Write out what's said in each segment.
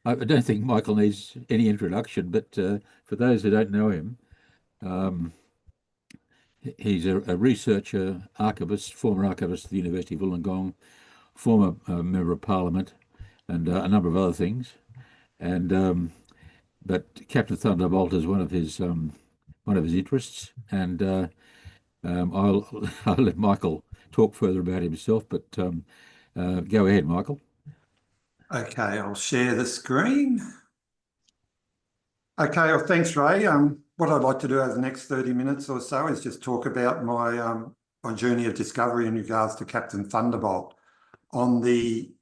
I don't think Michael needs any introduction, but for those who don't know him, um, he's a researcher, archivist, former archivist at the University of Wollongong, former member of Parliament, and a number of other things. And but Captain Thunderbolt is one of his interests, and I'll I'll let Michael talk further about himself. But go ahead, Michael. Okay, I'll share the screen. Okay, well, thanks, Ray. What I'd like to do over the next 30 minutes or so is just talk about my journey of discovery in regards to Captain Thunderbolt. On the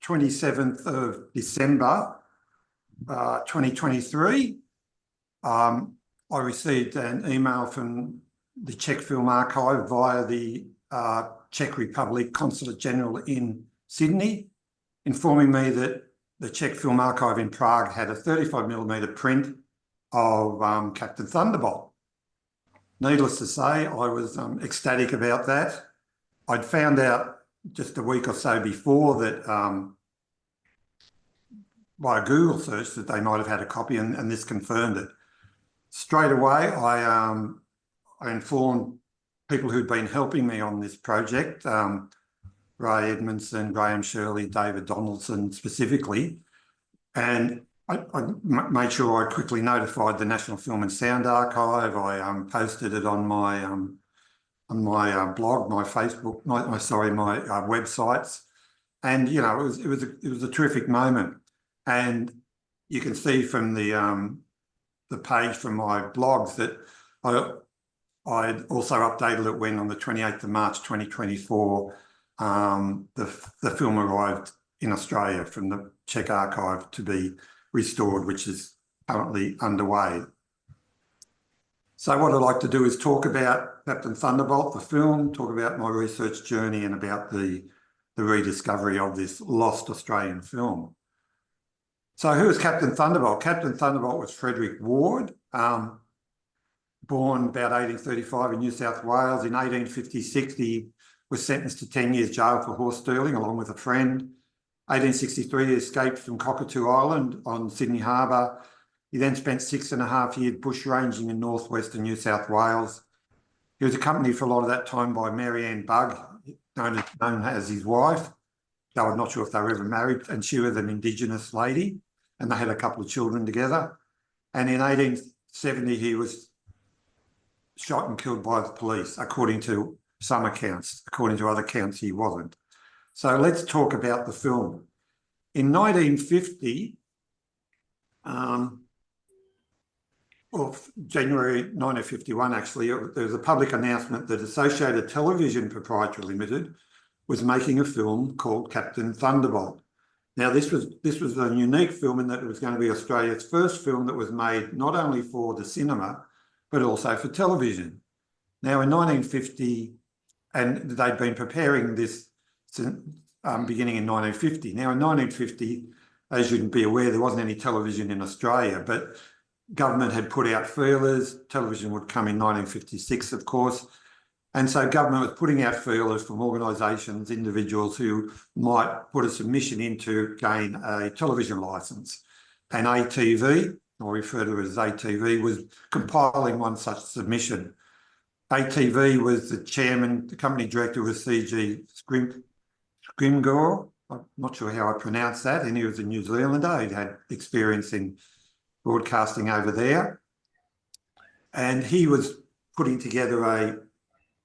27th of December 2023, I received an email from the Czech Film Archive via the Czech Republic Consulate General in Sydney, informing me that the Czech Film Archive in Prague had a 35mm print of Captain Thunderbolt. Needless to say, I was ecstatic about that. I'd found out just a week or so before that by a Google search that they might have had a copy, and this confirmed it. Straight away, I informed people who'd been helping me on this project, Ray Edmondson, Graham Shirley, David Donaldson specifically, and I made sure I quickly notified the National Film and Sound Archive. I posted it on my blog, my Facebook, my websites, and it was a terrific moment. And you can see from the page from my blogs that I'd also updated it when on the 28th of March 2024 the film arrived in Australia from the Czech archive to be restored, which is currently underway. So what I'd like to do is talk about Captain Thunderbolt, the film, talk about my research journey and about the rediscovery of this lost Australian film. So who was Captain Thunderbolt? Captain Thunderbolt was Frederick Ward, born about 1835 in New South Wales. In 1856, he was sentenced to 10 years jail for horse stealing along with a friend. 1863, he escaped from Cockatoo Island on Sydney Harbour. He then spent 6.5 years bushranging in northwestern New South Wales. He was accompanied for a lot of that time by Mary Ann Bugg, known as his wife. Though I'm not sure if they were ever married, and she was an Indigenous lady, and they had a couple of children together. And in 1870, he was shot and killed by the police, according to some accounts. According to other accounts, he wasn't. So let's talk about the film. In 1950, January 1951, actually, there was a public announcement that Associated Television Pty Ltd was making a film called Captain Thunderbolt. Now, this was a unique film in that it was going to be Australia's first film that was made not only for the cinema, but also for television. Now, in 1950, and they'd been preparing this beginning in 1950. Now, in 1950, as you'd be aware, there wasn't any television in Australia, but government had put out feelers. Television would come in 1956, of course. And so government was putting out feelers from organisations, individuals who might put a submission in to gain a television licence. And ATV, or refer to it as ATV, was compiling one such submission. ATV was the chairman, the company director was C.G. Scrimgeour. I'm not sure how I pronounce that, and he was a New Zealander. He'd had experience in broadcasting over there. And he was putting together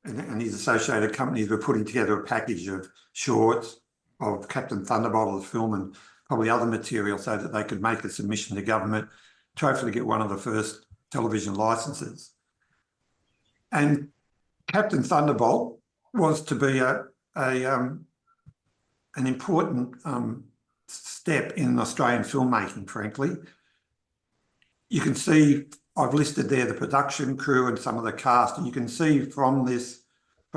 and his associated companies were putting together a package of shorts of Captain Thunderbolt, the film, and probably other material so that they could make a submission to government to hopefully get one of the first television licenses. And Captain Thunderbolt was to be an important step in Australian filmmaking, frankly. You can see I've listed there the production crew and some of the cast, and you can see from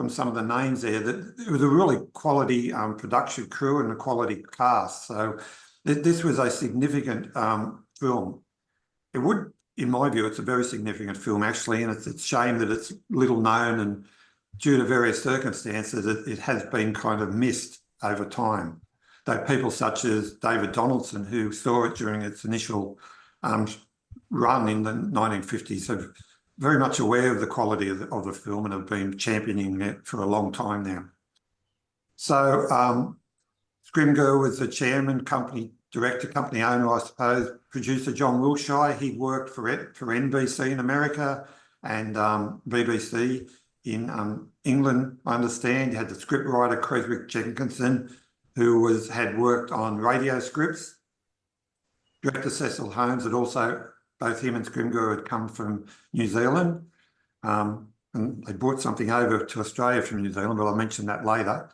some of the names there that it was a really quality production crew and a quality cast. So this was a significant film. It would, in my view, it's a very significant film actually, and it's a shame that it's little known, and due to various circumstances, it has been kind of missed over time. though people such as David Donaldson, who saw it during its initial run in the 1950s, are very much aware of the quality of the film and have been championing it for a long time now. So Scrimgeour was the chairman, company director, company owner, I suppose. Producer John Wilshire, he worked for NBC in America and BBC in England, I understand. You had the scriptwriter Creswick Jenkinson, who had worked on radio scripts. Director Cecil Holmes had also, both him and Scrimgeour had come from New Zealand, and they brought something over to Australia from New Zealand, but I'll mention that later.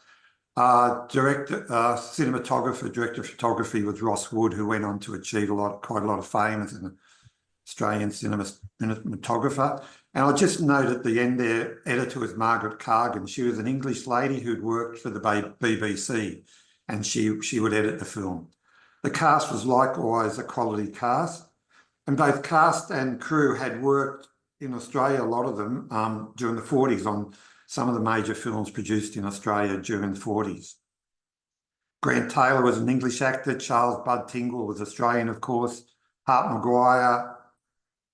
Cinematographer, director of photography was Ross Wood, who went on to achieve quite a lot of fame as an Australian cinematographer. And I'll just note at the end there, editor was Margaret Cardin. She was an English lady who'd worked for the BBC, and she would edit the film. The cast was likewise a quality cast, and both cast and crew had worked in Australia, a lot of them, during the 40s on some of the major films produced in Australia during the 40s. Grant Taylor was an English actor. Charles Bud Tingwell was Australian, of course. Hart Maguire,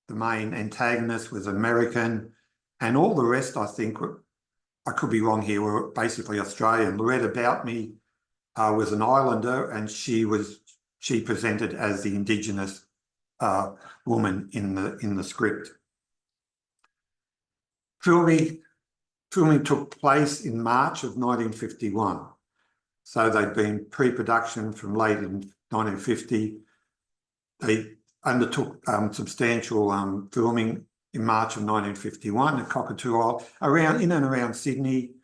the main antagonist, was American. And all the rest, I think, I could be wrong here, were basically Australian. Loretta Boutmy was an Islander, and she presented as the Indigenous woman in the script. Filming took place in March of 1951. So they'd been pre-production from late in 1950. They undertook substantial filming in March of 1951 at Cockatoo Island, in and around Sydney.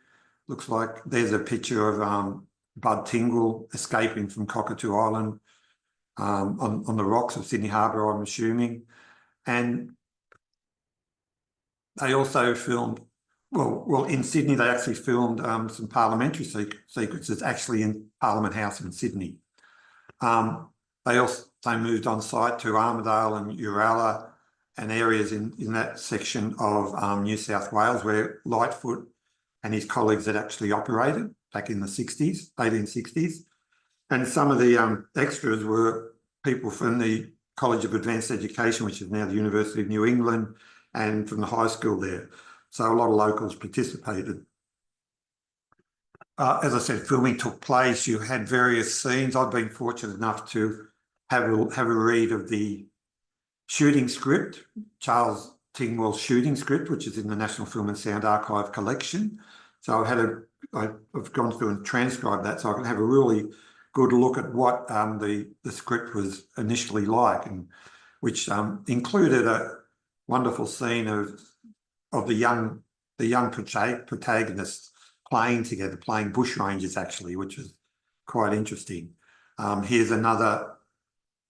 Looks like there's a picture of Bud Tingwell escaping from Cockatoo Island on the rocks of Sydney Harbour, I'm assuming. And they also filmed, well, in Sydney, they actually filmed some parliamentary sequences actually in Parliament House in Sydney. They also moved on site to Armidale and Uralla and areas in that section of New South Wales where Lightfoot and his colleagues had actually operated back in the 1860s. And some of the extras were people from the College of Advanced Education, which is now the University of New England, and from the high school there. So a lot of locals participated. As I said, filming took place. You had various scenes. I've been fortunate enough to have a read of the shooting script, Charles Tingwell's shooting script, which is in the National Film and Sound Archive collection. So I've gone through and transcribed that so I can have a really good look at what the script was initially like, and which included a wonderful scene of the young protagonists playing together, playing bushrangers actually, which was quite interesting. Here's another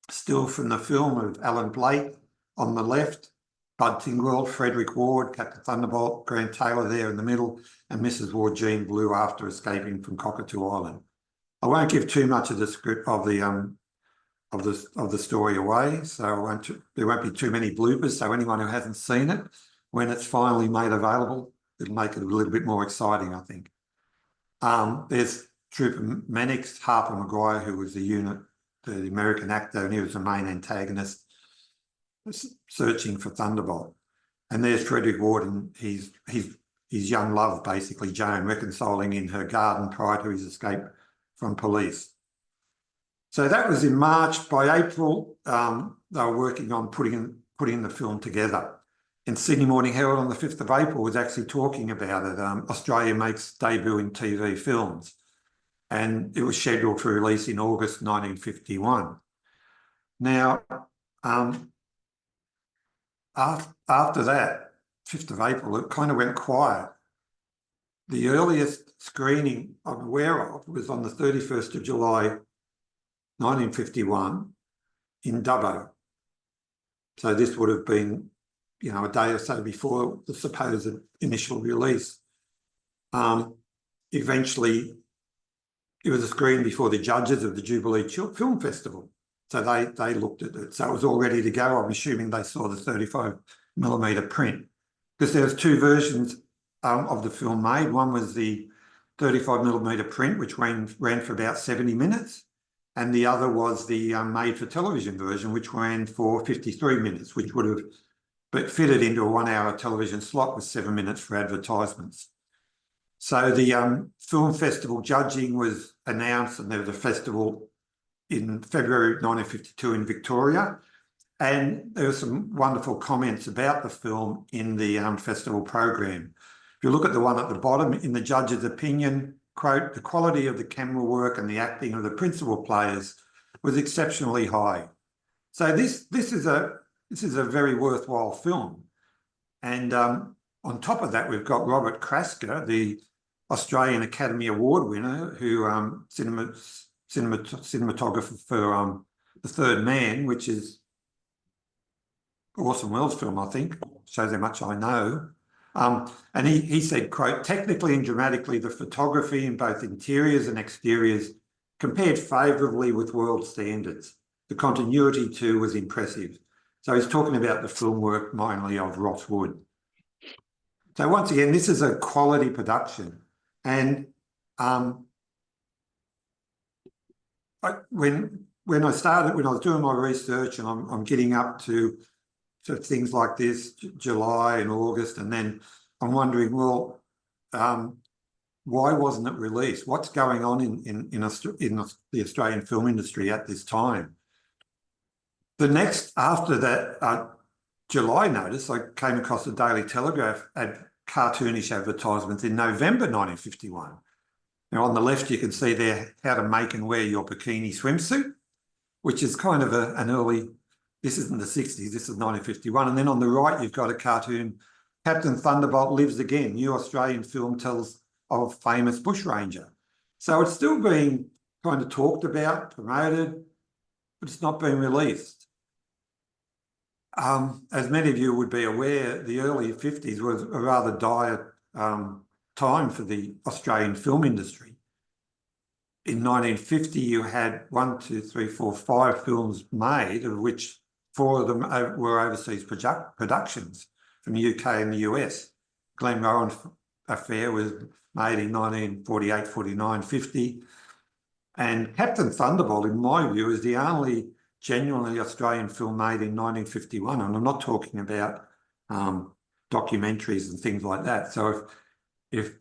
still from the film of Alan Blake on the left, Bud Tingwell, Frederick Ward, Captain Thunderbolt, Grant Taylor there in the middle, and Mrs. Ward Jean Blue after escaping from Cockatoo Island. I won't give too much of the script of the story away, so there won't be too many bloopers. So anyone who hasn't seen it, when it's finally made available, it'll make it a little bit more exciting, I think. There's Trooper Mannix, Harper Maguire, who was the American actor, and he was the main antagonist searching for Thunderbolt. And there's Frederick Ward and his young love, basically, Joan, reconciling in her garden prior to his escape from police. So that was in March. By April, they were working on putting the film together. And Sydney Morning Herald on the 5th of April was actually talking about it. Australia makes debut in TV films. And it was scheduled for release in August 1951. Now, after that, 5th of April, it kind of went quiet. The earliest screening I'm aware of was on the 31st of July 1951 in Dubbo. So this would have been, a day or so before the supposed initial release. Eventually, it was a screen before the judges of the Jubilee Film Festival. So they looked at it. So it was all ready to go. I'm assuming they saw the 35mm print, because there was two versions of the film made. One was the 35mm print, which ran for about 70 minutes. and the other was the made-for-television version, which ran for 53 minutes, which would have fitted into a 1-hour television slot with 7 minutes for advertisements. So the film festival judging was announced, and there was a festival in February 1952 in Victoria, and there were some wonderful comments about the film in the festival program. If you look at the one at the bottom, in the judge's opinion, quote, "The quality of the camera work and the acting of the principal players was exceptionally high." So this is a very worthwhile film. And on top of that, we've got Robert Krasker, the Australian Academy Award winner, who cinematographer for The Third Man, which is Orson Welles' film, I think, shows how much I know. And he said, quote, "Technically and dramatically, the photography in both interiors and exteriors compared favourably with world standards. The continuity too was impressive." So he's talking about the film work mainly of Ross Wood. So once again, this is a quality production. And when I was doing my research, and I'm getting up to things like this, July and August, and then I'm wondering, well, why wasn't it released? What's going on in the Australian film industry at this time? After that July notice, I came across the Daily Telegraph had cartoonish advertisements in November 1951. Now, on the left, you can see there how to make and wear your bikini swimsuit, which is kind of an early, this isn't the 60s, this is 1951. And then on the right, you've got a cartoon, "Captain Thunderbolt lives again. New Australian film tells of famous bushranger." So it's still being kind of talked about, promoted, but it's not being released. As many of you would be aware, the early 50s was a rather dire time for the Australian film industry. In 1950, you had 5 films made, of which 4 of them were overseas productions from the UK and the US. Glenrowan Affair was made in 1948, 49, 50. And Captain Thunderbolt, in my view, is the only genuinely Australian film made in 1951. And I'm not talking about documentaries and things like that. So if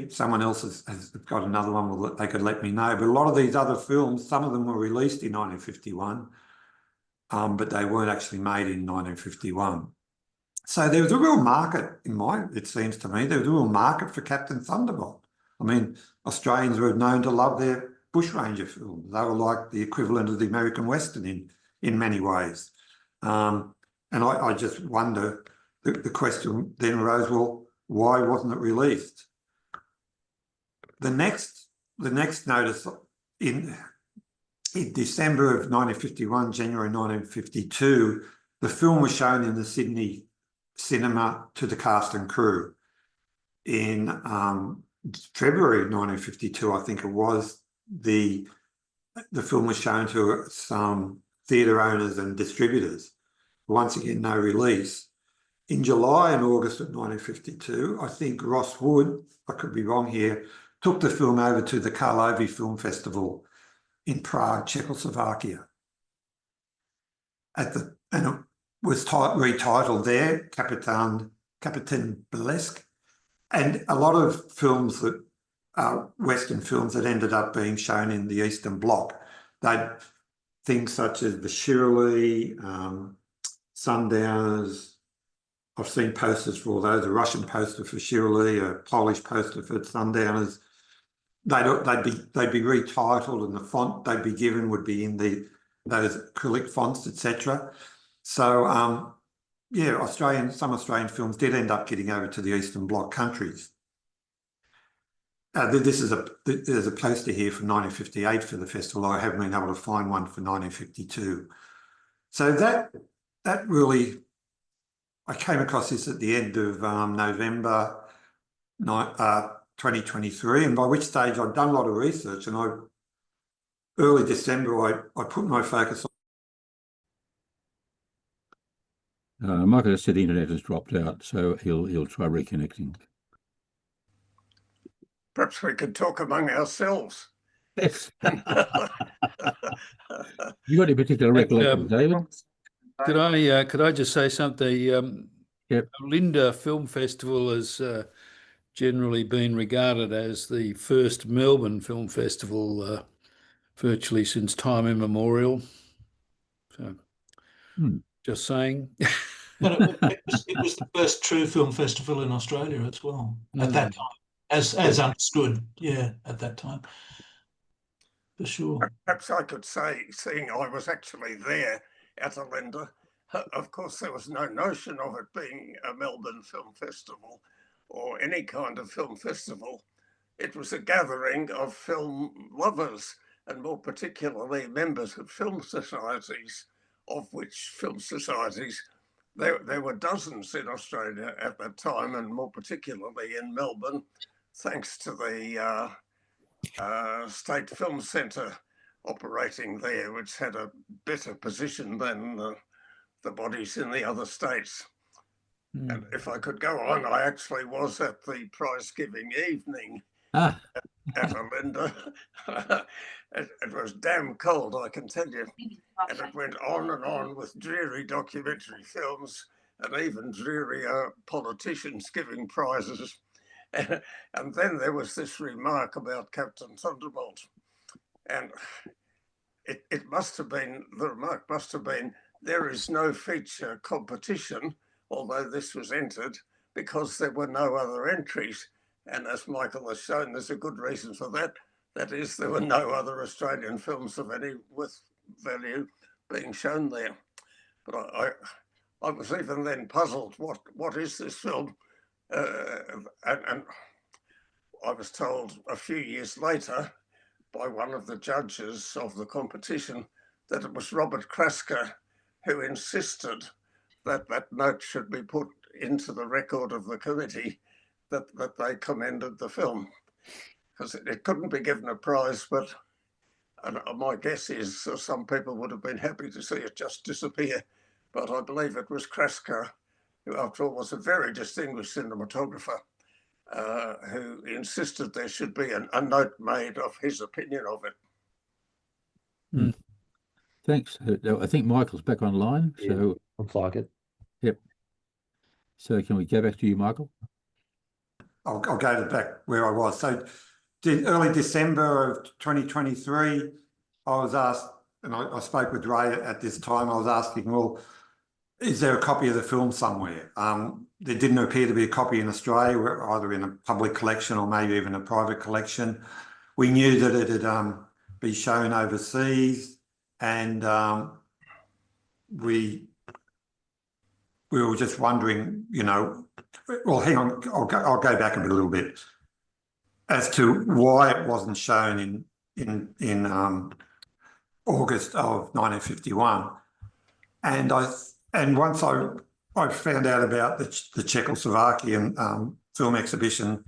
someone else has got another one, well, they could let me know. But a lot of these other films, some of them were released in 1951, but they weren't actually made in 1951. So there was a real market, it seems to me, there was a real market for Captain Thunderbolt. I mean, Australians were known to love their bushranger films. They were like the equivalent of the American Western in many ways. And I just wonder, the question then arose, well, why wasn't it released? The next notice in December of 1951, January 1952, the film was shown in the Sydney cinema to the cast and crew. In February 1952, I think it was, the film was shown to some theatre owners and distributors. Once again, no release. In July and August of 1952, I think Ross Wood, I could be wrong here, took the film over to the Karlovy Film in Prague, Czechoslovakia. And it was retitled there, Captain Burlesque. And a lot of films that Western films that ended up being shown in the Eastern Bloc. Things such as the Shirley, Sundowners. I've seen posters for all those, a Russian poster for Shirley, a Polish poster for Sundowners. They'd be retitled, and the font they'd be given would be in those acrylic fonts, etc. So yeah, some Australian films did end up getting over to the Eastern Bloc countries. There's a poster here for 1958 for the festival. I haven't been able to find one for 1952. So that really, I came across this at the end of November 2023, and by which stage I'd done a lot of research, and early December I put my focus on. Michael said the internet has dropped out, so he'll try reconnecting. Perhaps we could talk among ourselves. Yes. You got any particular recollections, David? Could I just say something? Yep. Olinda Film Festival has generally been regarded as the first Melbourne Film Festival virtually since time immemorial. So, just saying. And it was the first true film festival in Australia as well at that time, as understood, yeah, at that time, for sure. Perhaps I could say, seeing I was actually there at Olinda, of course there was no notion of it being a Melbourne Film Festival or any kind of film festival. It was a gathering of film lovers, and more particularly members of film societies, of which film societies there were dozens in Australia at that time, and more particularly in Melbourne, thanks to the State Film Centre operating there, which had a better position than the bodies in the other states. And if I could go on, I actually was at the prize-giving evening at Olinda. It was damn cold, I can tell you. And it went on with dreary documentary films and even dreary politicians giving prizes. And then there was this remark about Captain Thunderbolt. And it must have been, the remark must have been, there is no feature competition, although this was entered, because there were no other entries. And as Michael has shown, there's a good reason for that. That is, there were no other Australian films of any with value being shown there. But I was even then puzzled, what is this film? And I was told a few years later by one of the judges of the competition that it was Robert Krasker who insisted that that note should be put into the record of the committee that they commended the film, because it couldn't be given a prize, but my guess is some people would have been happy to see it just disappear. But I believe it was Krasker, who after all was a very distinguished cinematographer, who insisted there should be a note made of his opinion of it. Thanks. I think Michael's back online. Yeah, so looks like it. Yep. So can we go back to you, Michael? I'll go back where I was. So early December of 2023, I was asked, and I spoke with Ray at this time, I was asking, well, is there a copy of the film somewhere? There didn't appear to be a copy in Australia, either in a public collection or maybe even a private collection. We knew that it had been shown overseas, and we were just wondering, you know, well, hang on, I'll go back a little bit as to why it wasn't shown in August of 1951, and once I found out about the Czechoslovakian film exhibition,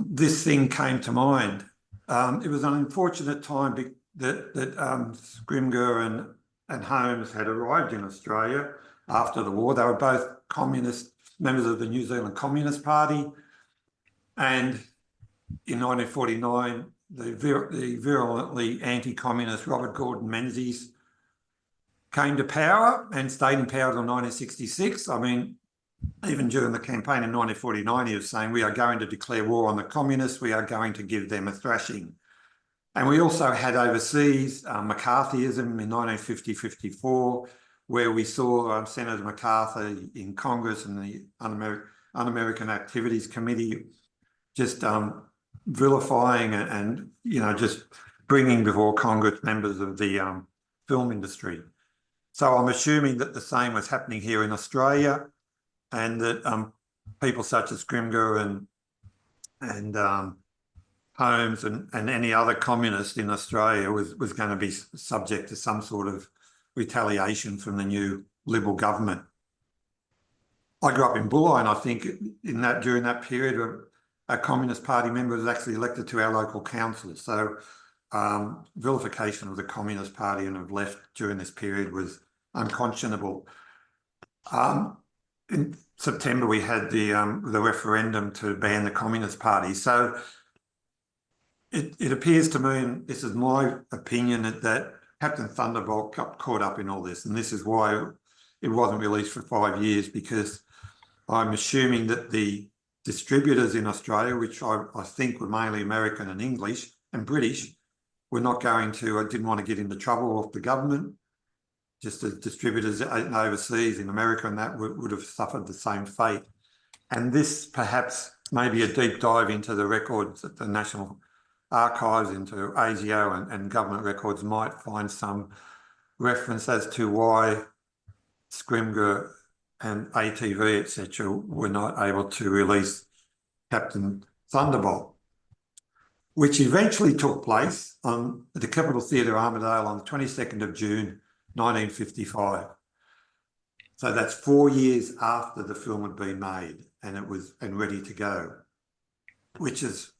this thing came to mind. It was an unfortunate time that Scrimger and Holmes had arrived in Australia after the war. They were both communist members of the New Zealand Communist Party, and in 1949, the virulently anti-communist Robert Gordon Menzies came to power and stayed in power until 1966. I mean, even during the campaign in 1949, he was saying, we are going to declare war on the communists, we are going to give them a thrashing. And we also had overseas McCarthyism in 1950-54, where we saw Senator McCarthy in Congress and the Un-American Activities Committee just vilifying and, you know, just bringing before Congress members of the film industry. So I'm assuming that the same was happening here in Australia, and that people such as Scrimger and Holmes and any other communist in Australia was going to be subject to some sort of retaliation from the new Liberal government. I grew up in Bulli, and I think during that period, a Communist Party member was actually elected to our local council. So vilification of the Communist Party and of left during this period was unconscionable. In September, we had the referendum to ban the Communist Party. So it appears to me, and this is my opinion, that Captain Thunderbolt got caught up in all this, and this is why it wasn't released for 5 years, because I'm assuming that the distributors in Australia, which I think were mainly American and English and British, were not going to, I didn't want to get into trouble with the government, just as distributors overseas in America and that would have suffered the same fate. And this perhaps maybe a deep dive into the records at the National Archives, into ASIO and government records, might find some reference as to why Scrimger and ATV, etc., were not able to release Captain Thunderbolt, which eventually took place on the Capitol Theatre, Armidale, on the 22nd of June, 1955. So that's 4 years after the film had been made and it was ready to go, which is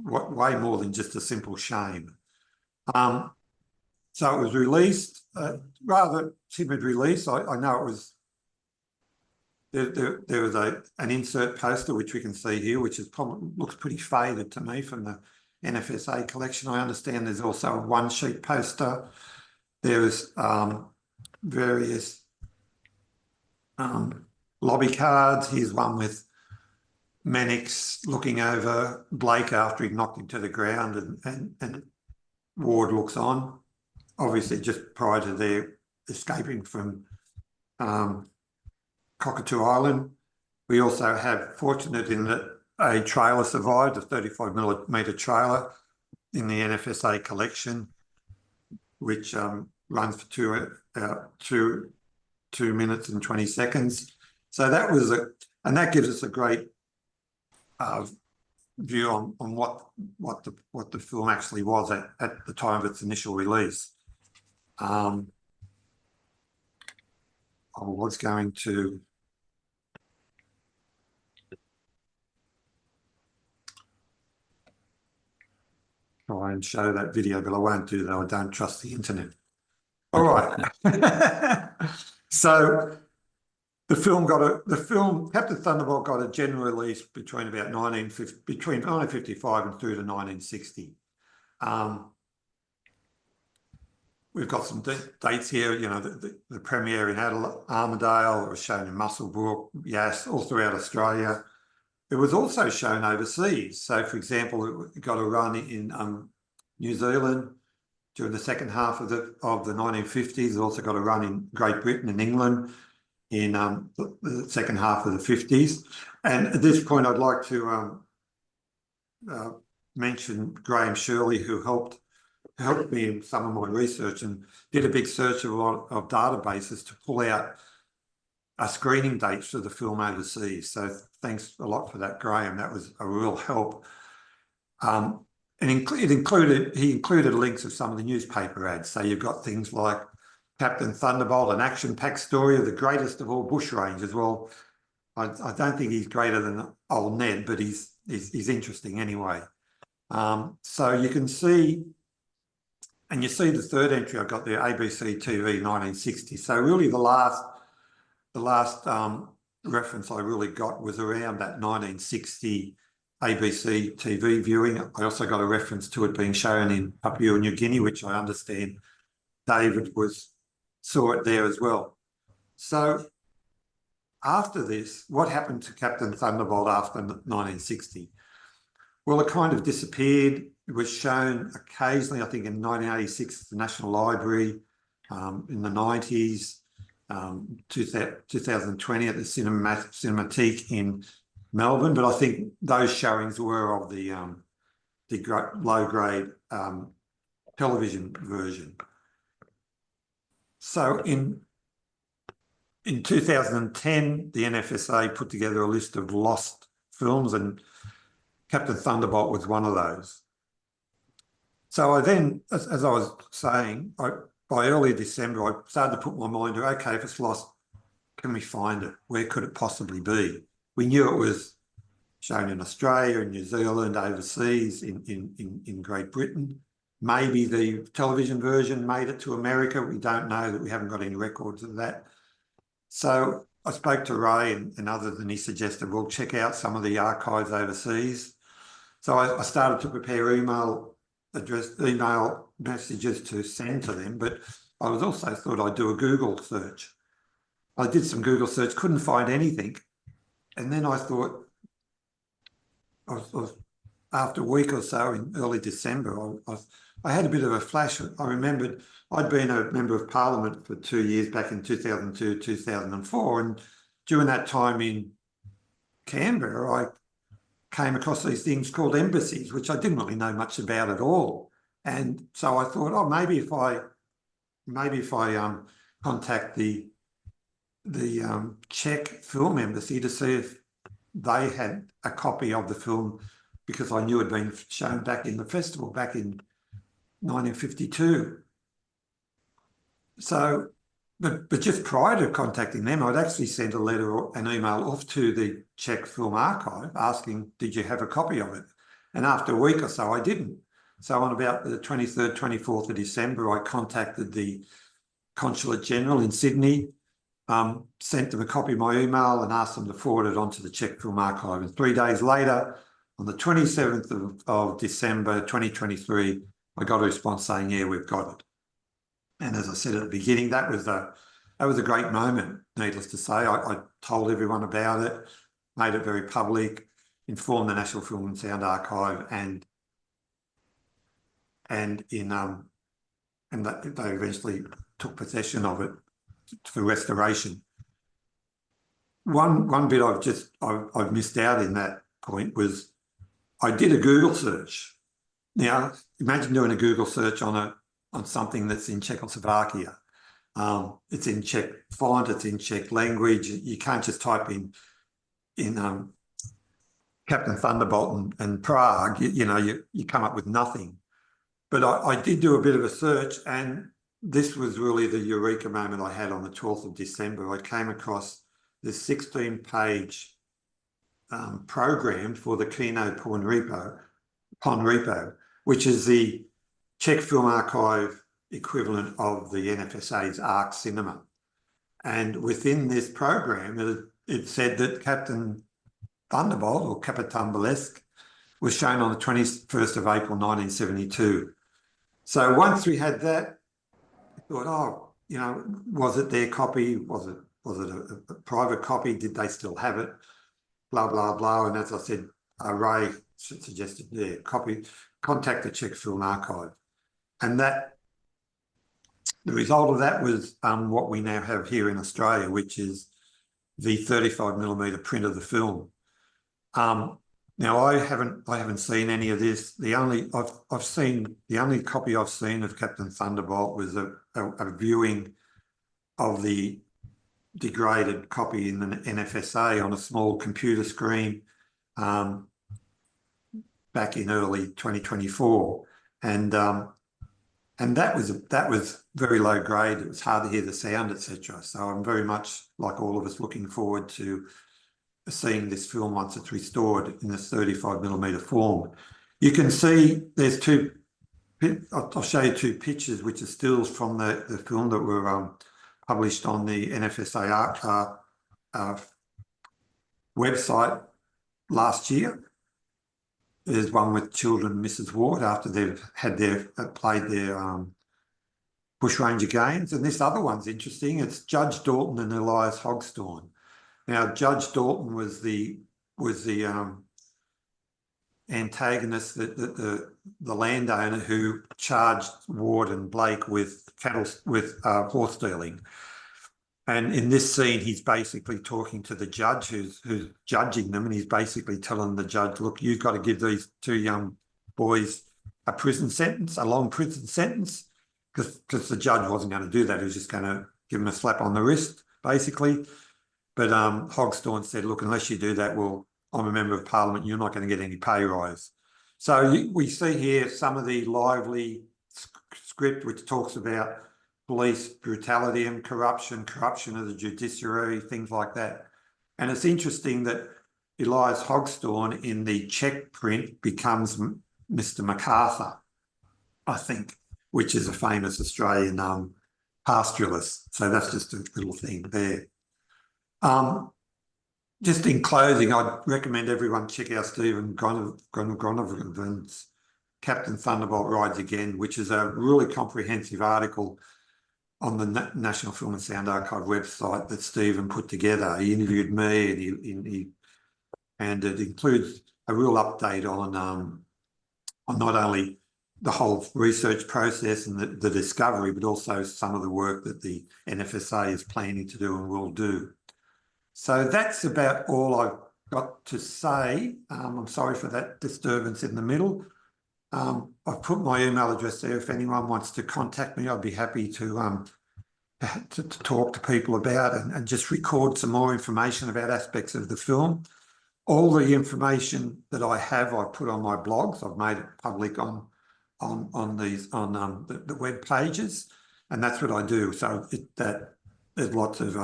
way more than just a simple shame. So it was released, rather timid release. I know it was, there was an insert poster, which we can see here, which is probably looks pretty faded to me from the NFSA collection. I understand there's also a one-sheet poster. There's various lobby cards. Here's one with Mannix looking over Blake after he'd knocked him to the ground, and Ward looks on, obviously just prior to their escaping from Cockatoo Island. We also have, fortunate in that a trailer survived, a 35mm trailer in the NFSA collection, which runs for 2 minutes and 20 seconds. So that was and that gives us a great view on what the film actually was at the time of its initial release. I was going to try and show that video, but I won't do that. I don't trust the internet. All right. So the film Captain Thunderbolt got a general release between about 1955 and through to 1960. We've got some dates here, you know, the premiere in Armidale, it was shown in Muswellbrook, yes, all throughout Australia. It was also shown overseas. So, for example, it got a run in New Zealand during the second half of the 1950s. It also got a run in Great Britain and England in the second half of the 50s. And at this point, I'd like to mention Graham Shirley, who helped me in some of my research and did a big search of a lot of databases to pull out screening dates for the film overseas. So thanks a lot for that, Graham. That was a real help. And he included links of some of the newspaper ads. So you've got things like Captain Thunderbolt, an action-packed story of the greatest of all bushrangers. Well, I don't think he's greater than old Ned, but he's interesting anyway. So you can see, and you see the third entry I've got there, ABC TV 1960. So really the last reference I really got was around that 1960 ABC TV viewing. I also got a reference to it being shown in Papua New Guinea, which I understand David saw it there as well. So after this, what happened to Captain Thunderbolt after 1960? Well, it kind of disappeared. It was shown occasionally, I think in 1986 at the National Library, in the 90s, 2020 at the Cinematique in Melbourne, but I think those showings were of the low-grade television version. So in 2010, the NFSA put together a list of lost films, and Captain Thunderbolt was one of those. So I then, as I was saying, by early December, I started to put my mind to, okay, if it's lost, can we find it? Where could it possibly be? We knew it was shown in Australia, in New Zealand, overseas, in Great Britain. Maybe the television version made it to America. We don't know, that we haven't got any records of that. So I spoke to Ray and others, and he suggested, well, check out some of the archives overseas. So I started to prepare email messages to send to them, but I was also thought I'd do a Google search. I did some Google search, couldn't find anything. And then I thought, after a week or so in early December, I had a bit of a flash. I remembered I'd been a member of Parliament for 2 years back in 2002, 2004. And during that time in Canberra, I came across these things called embassies, which I didn't really know much about at all. And so I thought, oh, maybe if I contact the Czech film embassy to see if they had a copy of the film, because I knew it had been shown back in the festival back in 1952. So, but just prior to contacting them, I'd actually sent a letter or an email off to the Czech Film Archive asking, did you have a copy of it? And after a week or so, I didn't. So on about the 23rd, 24th of December, I contacted the Consulate General in Sydney, sent them a copy of my email and asked them to forward it on to the Czech Film Archive. And 3 days later, on the 27th of December 2023, I got a response saying, yeah, we've got it. And as I said at the beginning, that was a great moment, needless to say. I told everyone about it, made it very public, informed the National Film and Sound Archive, and that they eventually took possession of it for restoration. One bit I've missed out in that point was I did a Google search. Now, imagine doing a Google search on something that's in Czechoslovakia. It's in Czech font, it's in Czech language. You can't just type in Captain Thunderbolt and Prague. You come up with nothing. But I did do a bit of a search, and this was really the eureka moment I had on the 12th of December. I came across this 16-page program for the Kino Ponrepo, which is the Czech Film Archive equivalent of the NFSA's ARC Cinema. And within this program, it said that Captain Thunderbolt, or Kapitan Bolesk, was shown on the 21st of April 1972. So once we had that, I thought, was it their copy? Was it a private copy? Did they still have it? Blah, blah, blah. And as I said, Ray suggested, contact the Czech Film Archive. And the result of that was what we now have here in Australia, which is the 35mm print of the film. Now I haven't seen any of this. The only copy I've seen of Captain Thunderbolt was a viewing of the degraded copy in the NFSA on a small computer screen back in early 2024, and that was very low grade. It was hard to hear the sound, etc. So I'm very much, like all of us, looking forward to seeing this film once it's restored in this 35mm form. You can see there's I'll show you two pictures, which are stills from the film that were published on the NFSA website last year. There's one with children and Mrs. Ward after they've played their bushranger games. And this other one's interesting. It's Judge Dalton and Elias Hogstorn. Now, Judge Dalton was the antagonist, the landowner who charged Ward and Blake with horse stealing. And in this scene, he's basically talking to the judge who's judging them, and he's basically telling the judge, look, you've got to give these two young boys a long prison sentence, because the judge wasn't going to do that. He was just going to give them a slap on the wrist, basically. But Hogstorn said, look, unless you do that, well, I'm a member of Parliament, you're not going to get any pay rise. So we see here some of the lively script which talks about police brutality and corruption of the judiciary, things like that. And it's interesting that Elias Hogstorn in the Czech print becomes Mr. MacArthur, I think, which is a famous Australian pastoralist. So that's just a little thing there. Just in closing, I'd recommend everyone check out Stephen Gronovan's Captain Thunderbolt Rides Again, which is a really comprehensive article on the National Film and Sound Archive website that Stephen put together. He interviewed me, and it includes a real update on not only the whole research process and the discovery, but also some of the work that the NFSA is planning to do and will do. So that's about all I've got to say. I'm sorry for that disturbance in the middle. I've put my email address there. If anyone wants to contact me, I'd be happy to talk to people about and just record some more information about aspects of the film. All the information that I have, I put on my blogs. I've made it public on the web pages, and that's what I do. So there's lots of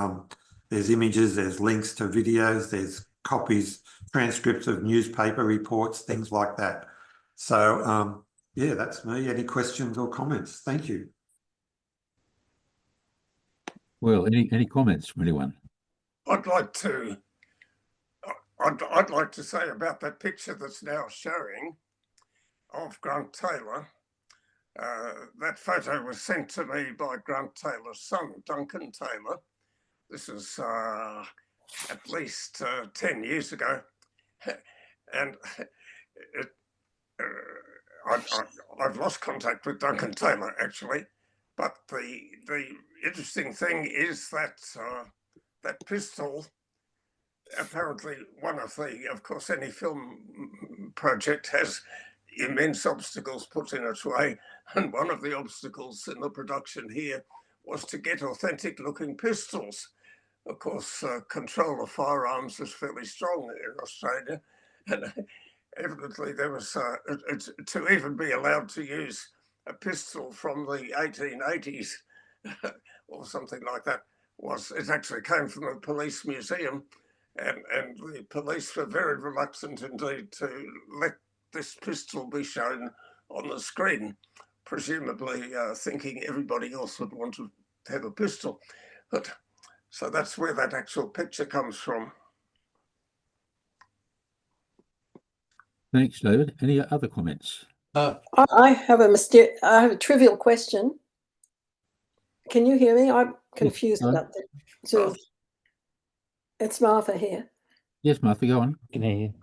there's images, there's links to videos, there's copies, transcripts of newspaper reports, things like that. So yeah, that's me. Any questions or comments? Thank you. Well, any comments from anyone? I'd like to say about that picture that's now showing of Grant Taylor. That photo was sent to me by Grant Taylor's son, Duncan Taylor. This is at least 10 years ago. And I've lost contact with Duncan Taylor, actually. But the interesting thing is that that pistol, apparently of course, any film project has immense obstacles put in its way. And one of the obstacles in the production here was to get authentic looking pistols. Of course, control of firearms is fairly strong in Australia. And evidently there was, to even be allowed to use a pistol from the 1880s or something like that, it actually came from the police museum, and the police were very reluctant indeed to let this pistol be shown on the screen, presumably thinking everybody else would want to have a pistol. But so that's where that actual picture comes from. Thanks, David. Any other comments? I have a trivial question. Can you hear me? I'm confused about the Zoom. It's Martha here. Yes, Martha, go on. Can hear you.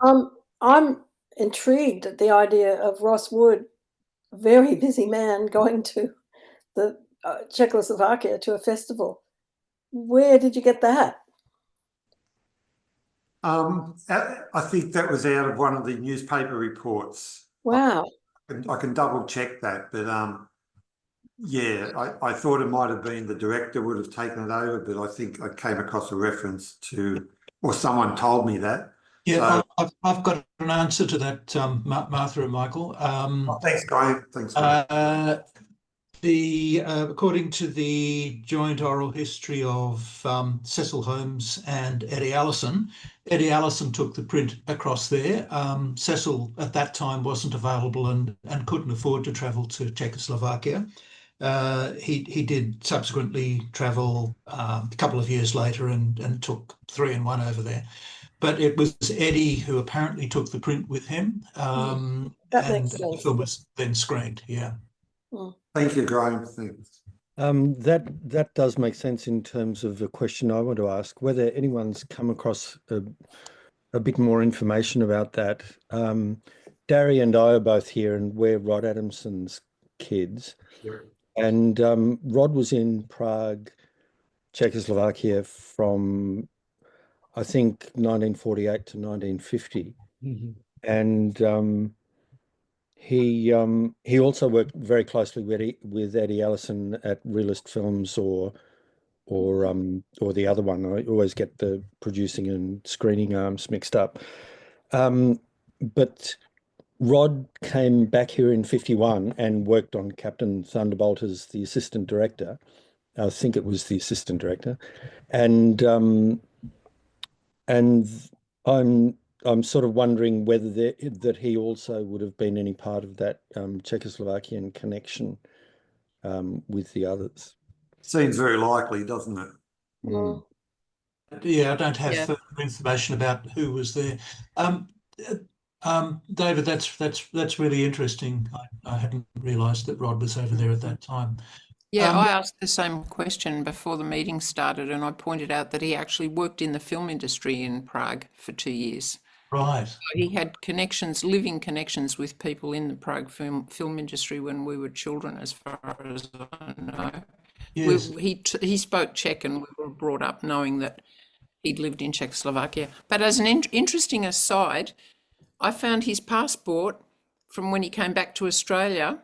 I'm intrigued at the idea of Ross Wood, a very busy man, going to the Czechoslovakia to a festival. Where did you get that? I think that was out of one of the newspaper reports. Wow. I can double check that, but yeah, I thought it might have been the director would have taken it over, but I think I came across a reference to, or someone told me that. Yeah, so, I've got an answer to that, Martha and Michael. Thanks, Graham. Thanks. According to the joint oral history of Cecil Holmes and Eddie Allison took the print across there. Cecil at that time wasn't available and couldn't afford to travel to Czechoslovakia. He did subsequently travel a couple of years later and took 3 and 1 over there. But it was Eddie who apparently took the print with him. And the film was then screened, yeah. Thank you, Graham. Thanks. That does make sense in terms of the question I want to ask, whether anyone's come across a bit more information about that. Darry and I are both here, and we're Rod Adamson's kids. Sure. And Rod was in Prague, Czechoslovakia from, I think, 1948 to 1950. Mm-hmm. And he also worked very closely with Eddie Allison at Realist Films or the other one. I always get the producing and screening arms mixed up. But Rod came back here in 1951 and worked on Captain Thunderbolt as the assistant director. I think it was the assistant director, and I'm sort of wondering whether that he also would have been any part of that Czechoslovakian connection with the others. Seems very likely, doesn't it? Mm. Yeah, I don't have Yeah. further information about who was there. David, that's really interesting. I hadn't realised that Rod was over there at that time. Yeah, I asked the same question before the meeting started, and I pointed out that he actually worked in the film industry in Prague for 2 years. Right. He had connections, living connections with people in the Prague film industry when we were children, as far as I know. Yes. He spoke Czech, and we were brought up knowing that he'd lived in Czechoslovakia. But as an interesting aside, I found his passport from when he came back to Australia,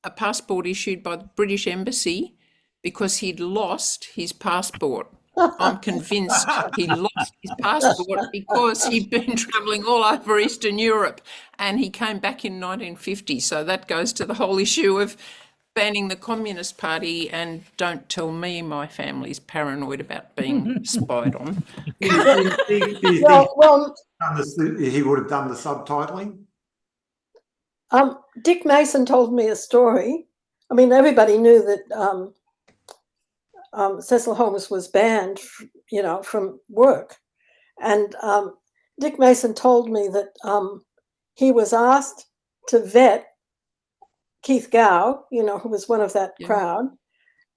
a passport issued by the British Embassy, because he'd lost his passport. I'm convinced he lost his passport because he'd been travelling all over Eastern Europe, and he came back in 1950. So that goes to the whole issue of banning the Communist Party, and don't tell me my family's paranoid about being spied on. He would have done the subtitling? Dick Mason told me a story. I mean, everybody knew that Cecil Holmes was banned, from work. And Dick Mason told me that he was asked to vet Keith Gow, who was one of that crowd,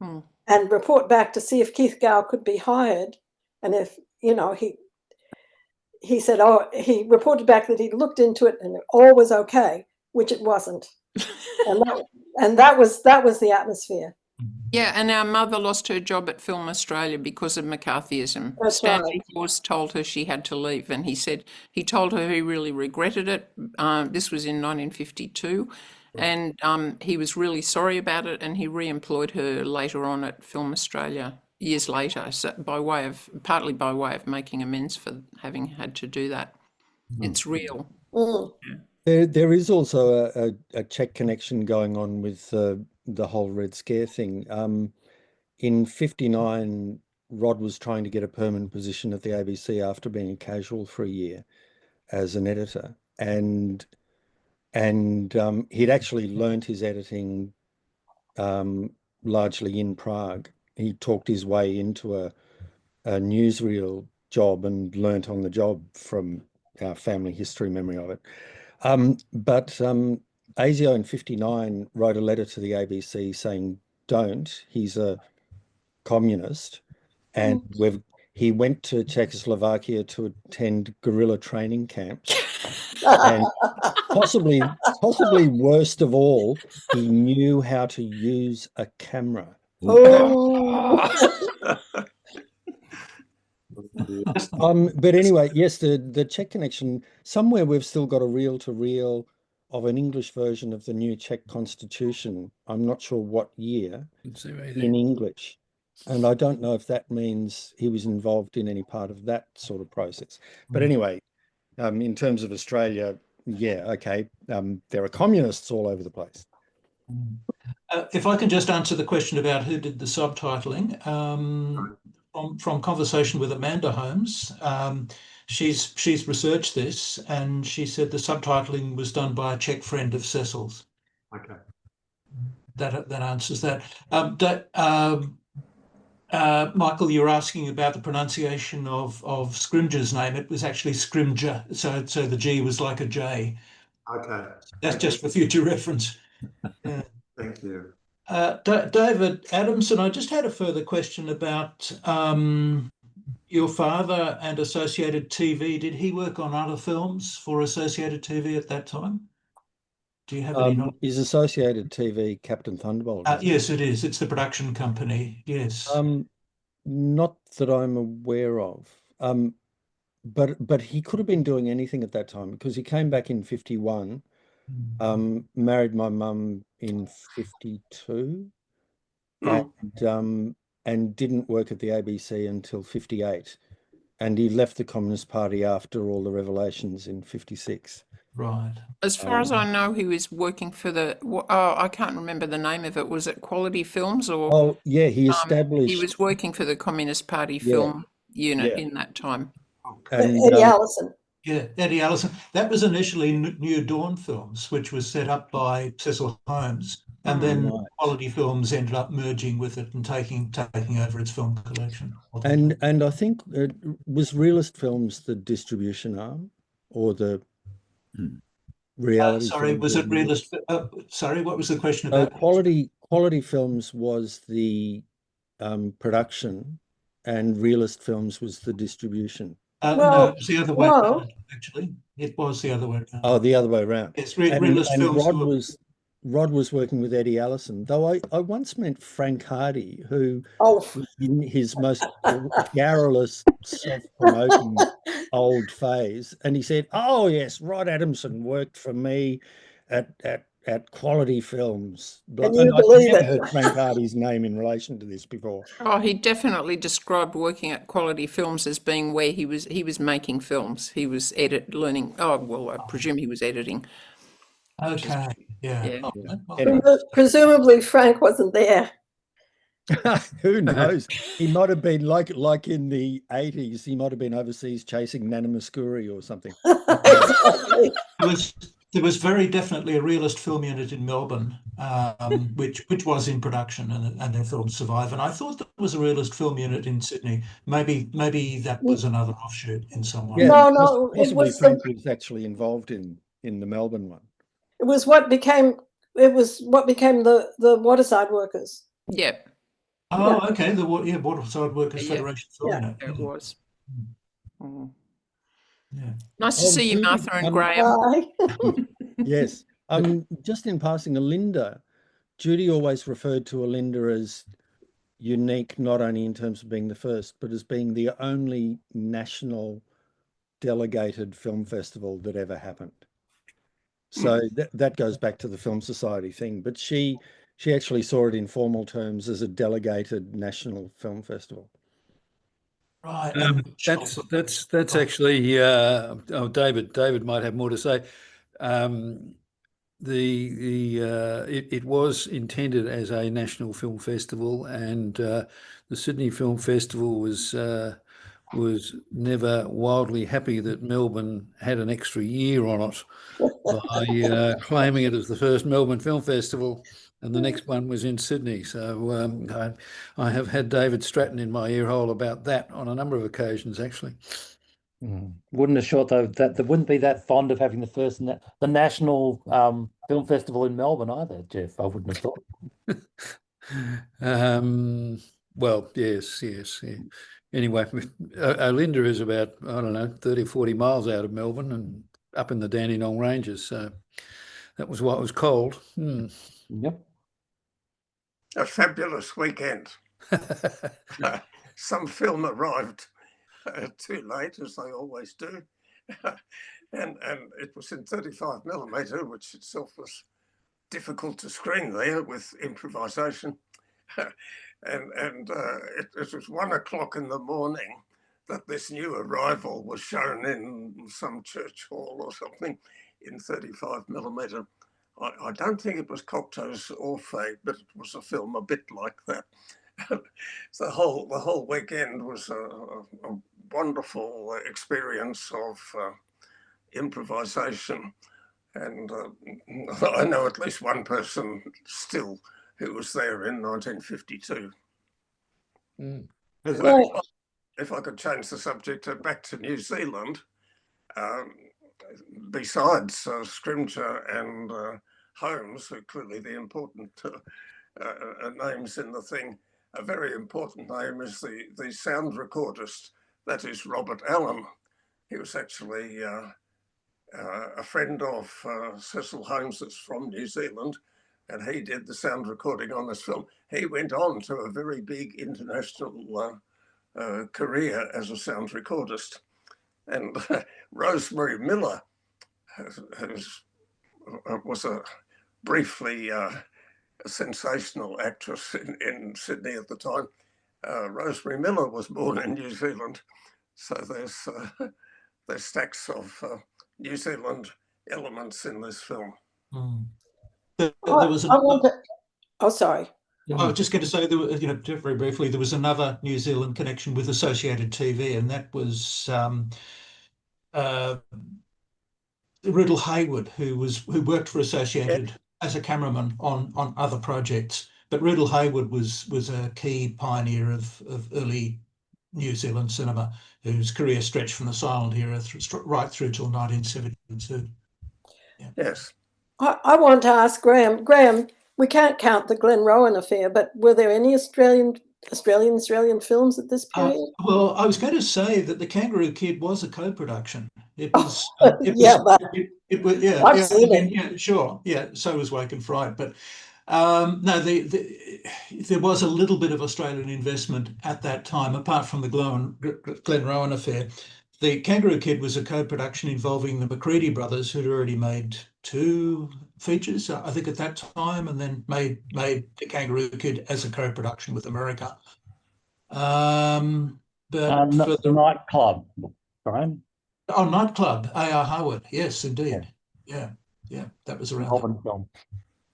and report back to see if Keith Gow could be hired. And if, he said, he reported back that he'd looked into it and all was okay, which it wasn't. and that was the atmosphere. Yeah, and our mother lost her job at Film Australia because of McCarthyism. That's Stanley right. Force told her she had to leave, and he told her he really regretted it. This was in 1952, and he was really sorry about it, and he re-employed her later on at Film Australia years later, so partly by way of making amends for having had to do that. It's real. There is also a Czech connection going on with the whole Red Scare thing. In 1959, Rod was trying to get a permanent position at the ABC after being a casual for a year as an editor, and he'd actually learnt his editing largely in Prague. He talked his way into a newsreel job and learnt on the job from our family history memory of it. But ASIO in 1959 wrote a letter to the ABC saying, don't, he's a communist. And he went to Czechoslovakia to attend guerrilla training camps. And possibly worst of all, he knew how to use a camera. But anyway, yes, the Czech connection, somewhere we've still got a reel-to-reel of an English version of the new Czech constitution. I'm not sure what year, in English. And I don't know if that means he was involved in any part of that sort of process. But anyway, in terms of Australia, yeah, okay, there are communists all over the place. If I can just answer the question about who did the subtitling, from conversation with Amanda Holmes, she's researched this, and she said the subtitling was done by a Czech friend of Cecil's. Okay. That answers that. Michael, you were asking about the pronunciation of Scrimgeour's name. It was actually Scrimgeour, so the G was like a J. Okay. That's just for future reference. Yeah. Thank you. David Adamson, I just had a further question about your father and Associated TV. Did he work on other films for Associated TV at that time? Do you have any knowledge? Is Associated TV Captain Thunderbolt? Yes, it is. It's the production company. Yes. Not that I'm aware of. But he could have been doing anything at that time, because he came back in 1951. Married my mum in 1952, and didn't work at the ABC until 1958, and he left the Communist Party after all the revelations in 1956. Right. As far as I know, he was working for I can't remember the name of it. Was it Quality Films or? Oh yeah, he established. He was working for the Communist Party film unit in that time. And, Eddie Allison. Yeah, Eddie Allison. That was initially New Dawn Films, which was set up by Cecil Holmes, And then Right. Quality Films ended up merging with it and taking over its film collection. And I think was Realist Films the distribution arm or the reality? Sorry, Films was it or- Realist? Sorry, what was the question So about? Quality Films was the production, and Realist Films was the distribution. No, Well, it was the other way no. around, actually. It was the other way around. Oh, the other way around. Yes, And Realist Films. Rod was working with Eddie Allison, though I once met Frank Hardy, who Oh, was in his most garrulous, self-promoting old phase, and he said, "Oh yes, Rod Adamson worked for me at Quality Films." can you I've believe never it? heard Frank Hardy's name in relation to this before. Oh, he definitely described working at Quality Films as being where he was making films. He was learning. Oh, well, I presume he was editing. Okay, yeah. Yeah. Anyway. Presumably Frank wasn't there. Who knows? He might have been like in the 80s, he might have been overseas chasing Nana Muscuri or something. Exactly. There was very definitely a Realist film unit in Melbourne, which was in production, and their films survive. And I thought there was a Realist film unit in Sydney. Maybe that was another offshoot in some way. Yeah, No, it possibly was Frank was actually involved in the Melbourne one. it was what became the Waterside Workers. Yeah. Oh, okay. The Waterside Workers Yeah. Federation film Yeah. unit. It was. Mm. Yeah. Nice to see you, Judy, Martha and Graham. Bye. Yes. Just in passing, Olinda, Judy always referred to Olinda as unique, not only in terms of being the first, but as being the only national delegated film festival that ever happened. So that goes back to the Film Society thing, but she actually saw it in formal terms as a delegated national film festival. Right. That's actually David might have more to say. It was intended as a national film festival, and the Sydney Film Festival was never wildly happy that Melbourne had an extra year on it by claiming it as the first Melbourne Film Festival, and the next one was in Sydney. So I have had David Stratton in my ear hole about that on a number of occasions, actually. Wouldn't have thought though that they wouldn't be that fond of having the national film festival in Melbourne either, Jeff. I wouldn't have thought. Well, yes. Yeah. Anyway, Olinda is about, I don't know, 30 or 40 miles out of Melbourne and up in the Dandenong Ranges. So that was why it was cold. Yep. A fabulous weekend. Some film arrived too late, as they always do. and it was in 35mm, which itself was difficult to screen there with improvisation. and it was 1 o'clock in the morning that this new arrival was shown in some church hall or something in 35mm. I don't think it was Cocteau's Orphée, but it was a film a bit like that. The whole weekend was a wonderful experience of improvisation, and I know at least one person still who was there in 1952. If I could change the subject back to New Zealand, besides Scrimger and Holmes, who are clearly the important names in the thing, a very important name is the sound recordist, that is Robert Allen. He was actually a friend of Cecil Holmes's from New Zealand, and he did the sound recording on this film. He went on to a very big international career as a sound recordist. And Rosemary Miller was a briefly a sensational actress in Sydney at the time. Rosemary Miller was born in New Zealand, so there's stacks of New Zealand elements in this film. There was Sorry. I was just going to say, very briefly, there was another New Zealand connection with Associated TV, and that was Riddle Hayward, who worked for Associated as a cameraman on other projects. But Rudel Hayward was a key pioneer of early New Zealand cinema, whose career stretched from the silent era right through till 1972. Yeah. Yes. I want to ask Graham. Graham, we can't count the Glen Rowan affair, but were there any Australian films at this period? Well, I was going to say that The Kangaroo Kid was a co-production. It was. It was. Yeah. I've Yeah. seen I mean, yeah. Sure. Yeah. So was Wake and Fright, but no, there was a little bit of Australian investment at that time, apart from the Glen Rowan affair. The Kangaroo Kid was a co-production involving the McCready brothers, who'd already made 2 features, I think, at that time, and then made The Kangaroo Kid as a co-production with America. But for the Nightclub, Brian. Oh, Nightclub, A.R. Howard. Yes, indeed. Yeah, that was around. Melbourne film.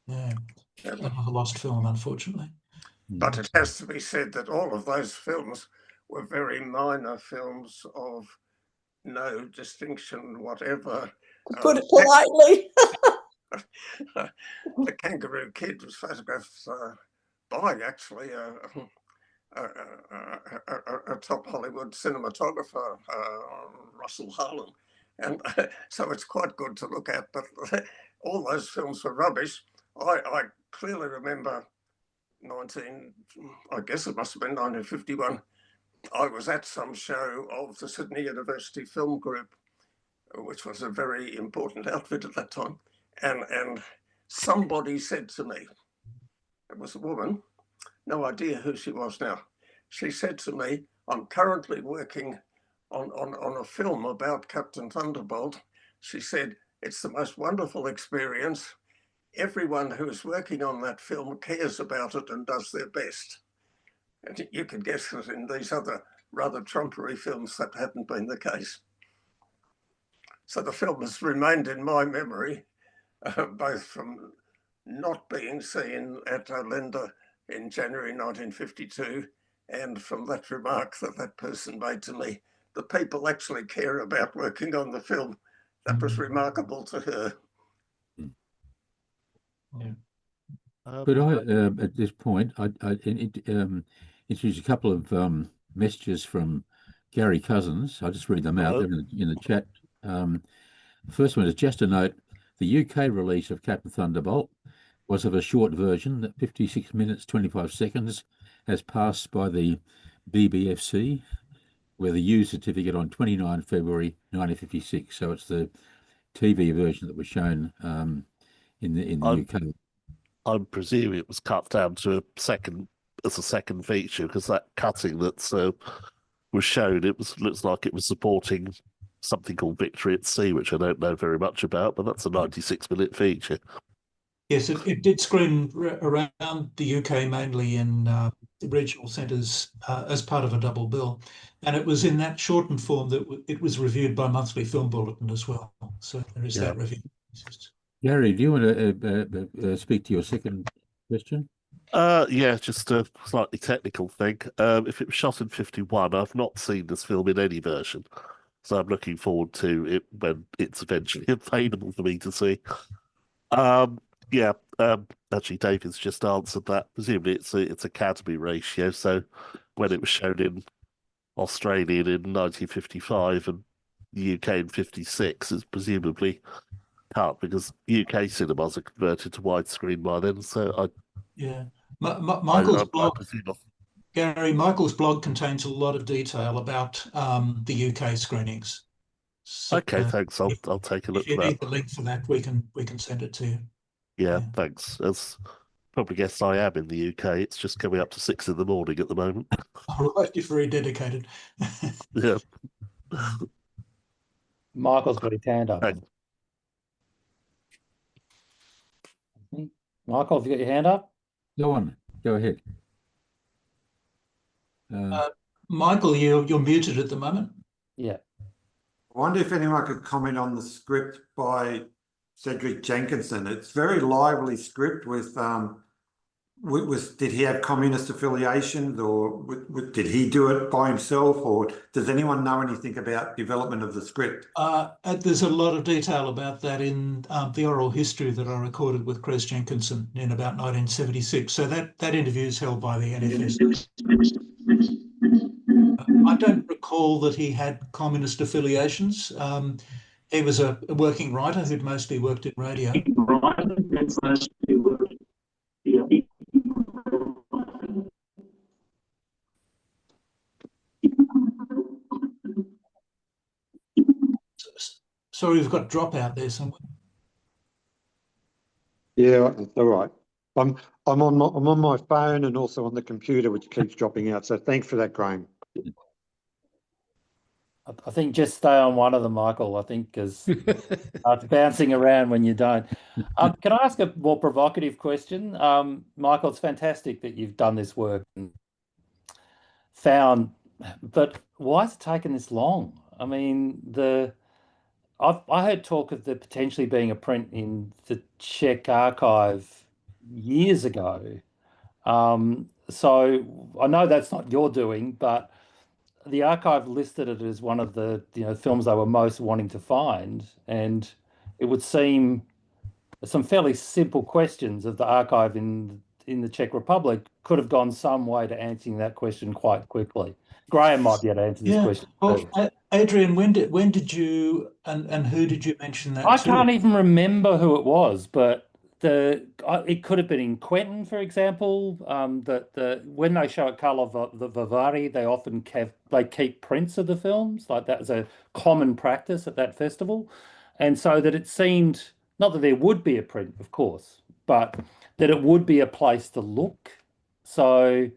Yeah, another lost film, unfortunately. But it has to be said that all of those films were very minor films of no distinction whatever. To put it politely. The Kangaroo Kid was photographed by actually a top Hollywood cinematographer, Russell Harlan. And so it's quite good to look at, but all those films were rubbish. I clearly remember I guess it must have been 1951, I was at some show of the Sydney University Film Group, which was a very important outfit at that time. And somebody said to me, it was a woman, no idea who she was now. She said to me, I'm currently working on a film about Captain Thunderbolt. She said, it's the most wonderful experience. Everyone who is working on that film cares about it and does their best. And you can guess that in these other rather trumpery films that hadn't been the case. So the film has remained in my memory, both from not being seen at Olinda in January 1952 and from that remark that person made to me, the people actually care about working on the film. That was remarkable to her. Yeah. But at this point, I introduce a couple of messages from Gary Couzens. I'll just read them out. They're in the chat. The first one is just a note. The UK release of Captain Thunderbolt was of a short version that 56 minutes, 25 seconds has passed by the BBFC with a use certificate on 29 February 1956. So it's the TV version that was shown in the UK. I'm presuming it was cut down to a second feature, because that cutting that was shown, looks like it was supporting something called Victory at Sea, which I don't know very much about, but that's a 96-minute feature. Yes, it did screen around the UK, mainly in regional centres as part of a double bill. And it was in that shortened form that it was reviewed by Monthly Film Bulletin as well. So there is that review. Gary, do you want to speak to your second question? Yeah, just a slightly technical thing. If it was shot in 51, I've not seen this film in any version. So I'm looking forward to it when it's eventually available for me to see. Actually, David's just answered that. Presumably it's Academy ratio. So when it was shown in Australia in 1955 and the UK in 56, it's presumably cut because UK cinemas are converted to widescreen by then. So Michael's blog, Gary, Michael's blog contains a lot of detail about the UK screenings. So, okay, thanks. I'll take a look at that. If you need the link for that, we can send it to you. Yeah, thanks. As probably guess I am in the UK. It's just coming up to 6 in the morning at the moment. All right, you're very dedicated. Yeah. Michael's got his hand up. Thanks. Michael, have you got your hand up? Go on. Go ahead. Michael, you're muted at the moment. Yeah. I wonder if anyone could comment on the script by Cedric Jenkinson. It's very lively script with did he have communist affiliations, or did he do it by himself, or does anyone know anything about development of the script? There's a lot of detail about that in the oral history that I recorded with Creswick Jenkinson in about 1976. So that interview is held by the NFSA. I don't recall that he had communist affiliations. He was a working writer who'd mostly worked in radio. Sorry, we've got dropout there somewhere. Yeah, that's all right. I'm on my phone and also on the computer, which keeps dropping out. So thanks for that, Graham. I think just stay on one of them, Michael. I think because it's bouncing around when you don't. Can I ask a more provocative question? Michael, it's fantastic that you've done this work and found, but why has it taken this long? I mean, I heard talk of there potentially being a print in the Czech archive years ago. So I know that's not your doing, but the archive listed it as one of the films they were most wanting to find, and it would seem some fairly simple questions of the archive in the Czech Republic could have gone some way to answering that question quite quickly. Graham might be able to answer this question. Well, Adrian, when did you and who did you mention that I to? can't even remember who it was, but it could have been in Quentin, for example. When they show at Karlovy, they often keep prints of the films. Like that was a common practice at that festival, and so that it seemed not that there would be a print, of course, but that it would be a place to look. So,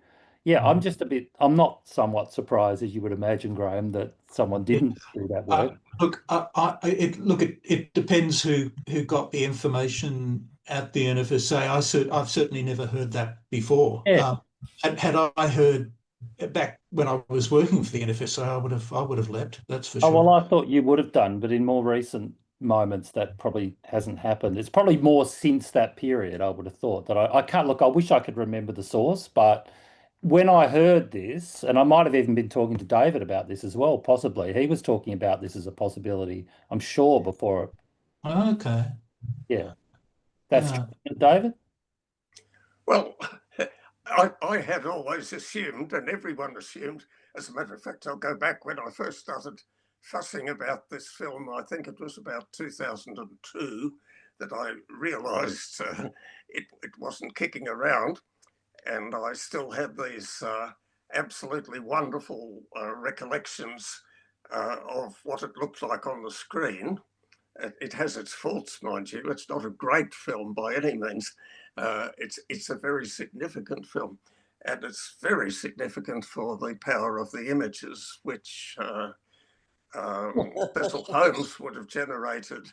yeah, I'm not somewhat surprised, as you would imagine, Graham, that someone didn't do that work. It depends who got the information at the NFSA. I've certainly never heard that before. Yeah. Had I heard back when I was working for the NFSA, I would have leapt. That's for sure. Oh well, I thought you would have done, but in more recent moments, that probably hasn't happened. It's probably more since that period. I would have thought that I can't look. I wish I could remember the source, but when I heard this, and I might have even been talking to David about this as well, possibly he was talking about this as a possibility. I'm sure before. Okay. Yeah. That's true, David? Well, I had always assumed, and everyone assumed, as a matter of fact, I'll go back when I first started fussing about this film, I think it was about 2002, that I realised it wasn't kicking around, and I still had these absolutely wonderful recollections of what it looked like on the screen. It has its faults, mind you. It's not a great film by any means. It's a very significant film, and it's very significant for the power of the images, which Cecil Holmes would have generated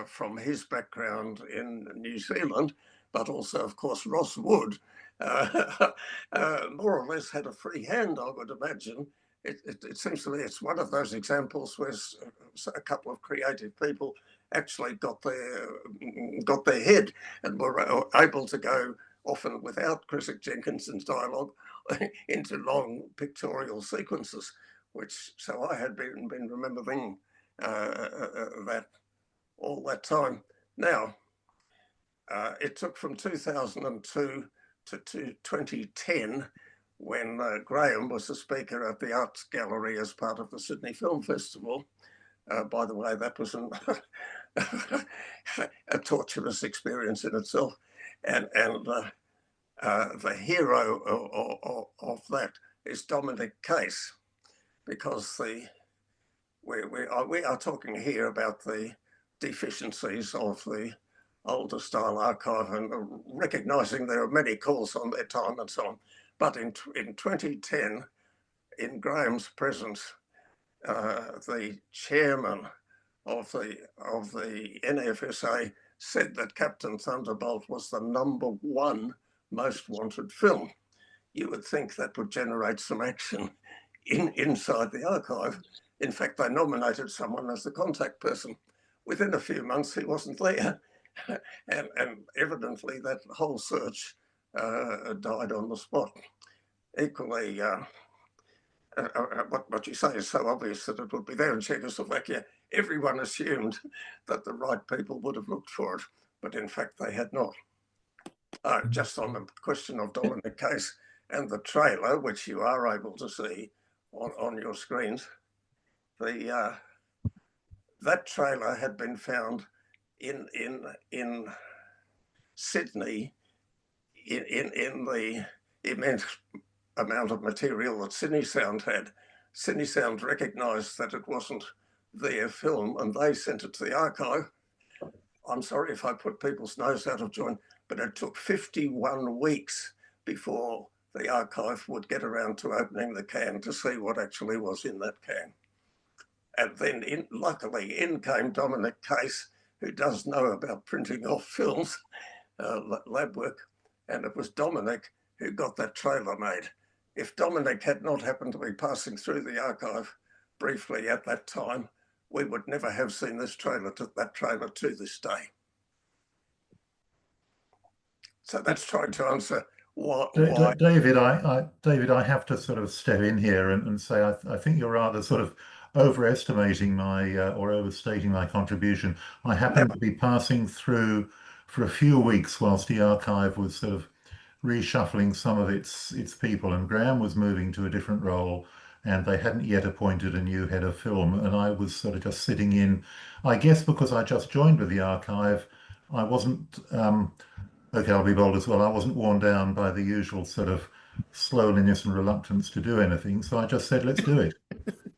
from his background in New Zealand, but also, of course, Ross Wood more or less had a free hand, I would imagine. It seems to me it's one of those examples where a couple of creative people actually got their head and were able to go, often without Creswick Jenkinson's dialogue, into long pictorial sequences, so I had been remembering that all that time. Now, it took from 2002 to 2010, when Graham was the speaker at the Arts Gallery as part of the Sydney Film Festival. By the way, that was a torturous experience in itself. And the hero of that is Dominic Case, because we are talking here about the deficiencies of the older style archive and recognising there are many calls on their time and so on. But in 2010, in Graham's presence, the chairman of the NFSA said that Captain Thunderbolt was the #1 most wanted film. You would think that would generate some action inside the archive. In fact, they nominated someone as the contact person. Within a few months, he wasn't there. And evidently that whole search died on the spot. Equally, what you say is so obvious that it would be there in Czechoslovakia. Everyone assumed that the right people would have looked for it, but in fact they had not. Just on the question of Dominic case and the trailer, which you are able to see on your screens, that trailer had been found in Sydney in the immense amount of material that CineSound had. CineSound recognised that it wasn't their film and they sent it to the archive. I'm sorry if I put people's nose out of joint, but it took 51 weeks before the archive would get around to opening the can to see what actually was in that can. And then luckily in came Dominic Case, who does know about printing off films, lab work, and it was Dominic who got that trailer made. If Dominic had not happened to be passing through the archive briefly at that time, we would never have seen this trailer to this day. So that's trying to answer why. David, I have to sort of step in here and say I think you're rather sort of overestimating my or overstating my contribution. I happened to be passing through for a few weeks whilst the archive was sort of reshuffling some of its people, and Graham was moving to a different role, and they hadn't yet appointed a new head of film, and I was sort of just sitting in. I guess because I just joined with the archive, I wasn't okay, I'll be bold as well. I wasn't worn down by the usual sort of slowliness and reluctance to do anything, so I just said, let's do it,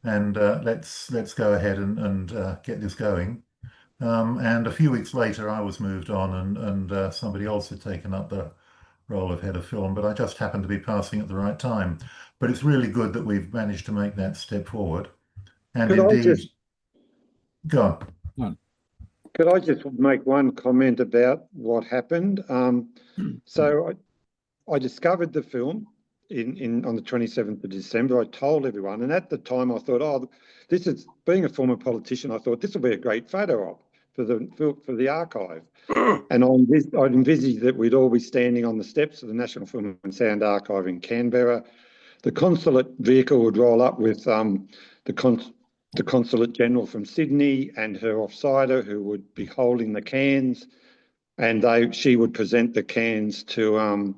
and let's go ahead and get this going. And a few weeks later, I was moved on, and somebody else had taken up the role of head of film, but I just happened to be passing at the right time. But it's really good that we've managed to make that step forward. And indeed, go on. Could I just make one comment about what happened? So I discovered the film on the 27th of December. I told everyone, and at the time I thought, oh, this is, being a former politician, I thought this will be a great photo op for the archive. And I'd envisaged that we'd all be standing on the steps of the National Film and Sound Archive in Canberra. The consulate vehicle would roll up with the Consulate General from Sydney and her offsider, who would be holding the cans, and she would present the cans to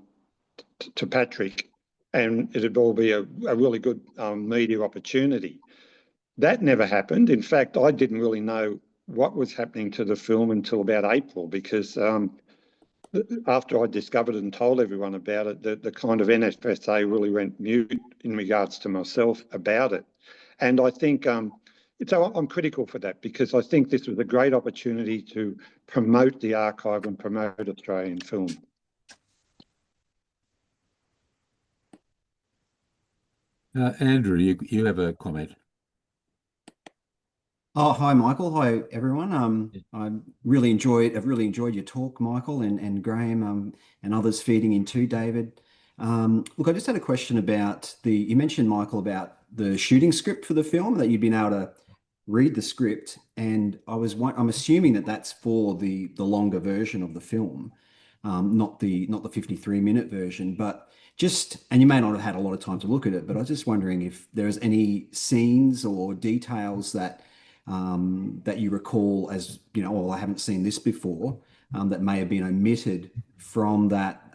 Patrick, and it'd all be a really good media opportunity. That never happened. In fact, I didn't really know what was happening to the film until about April, because after I discovered it and told everyone about it, the kind of NFSA really went mute in regards to myself about it. And I think so I'm critical for that, because I think this was a great opportunity to promote the archive and promote Australian film. Andrew, you have a comment. Oh, hi, Michael. Hi, everyone. I've really enjoyed your talk, Michael, and Graham, and others feeding in too, David. Look, I just had a question about you mentioned, Michael, about the shooting script for the film, that you'd been able to read the script, and I'm assuming that that's for the longer version of the film, not the 53-minute version, but and you may not have had a lot of time to look at it, but I was just wondering if there's any scenes or details that you recall as, well, I haven't seen this before, that may have been omitted from that,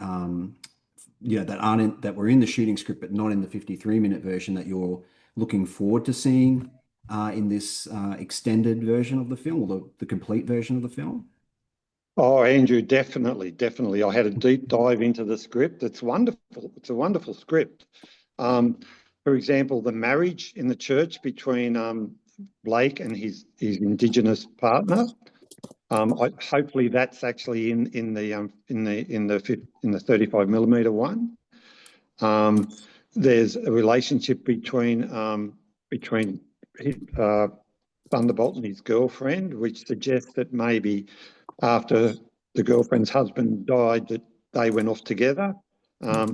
that were in the shooting script, but not in the 53-minute version, that you're looking forward to seeing in this extended version of the film, or the complete version of the film? Oh, Andrew, definitely. I had a deep dive into the script. It's wonderful. It's a wonderful script. For example, the marriage in the church between Blake and his Indigenous partner. Hopefully, that's actually in the 35mm one. There's a relationship between Thunderbolt and his girlfriend, which suggests that maybe after the girlfriend's husband died, that they went off together. There's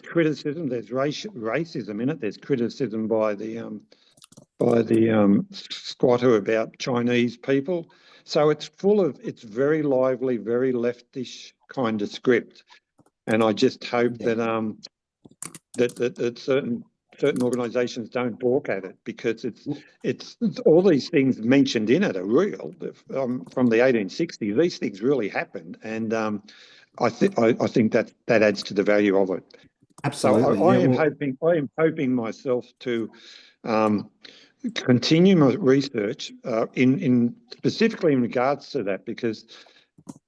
criticism, there's racism in it. There's criticism by the squatter about Chinese people. So it's very lively, very leftish kind of script. And I just hope that that certain organisations don't balk at it, because it's all these things mentioned in it are real from the 1860s. These things really happened, and I think that adds to the value of it. Absolutely. So I am hoping myself to continue my research in specifically in regards to that, because.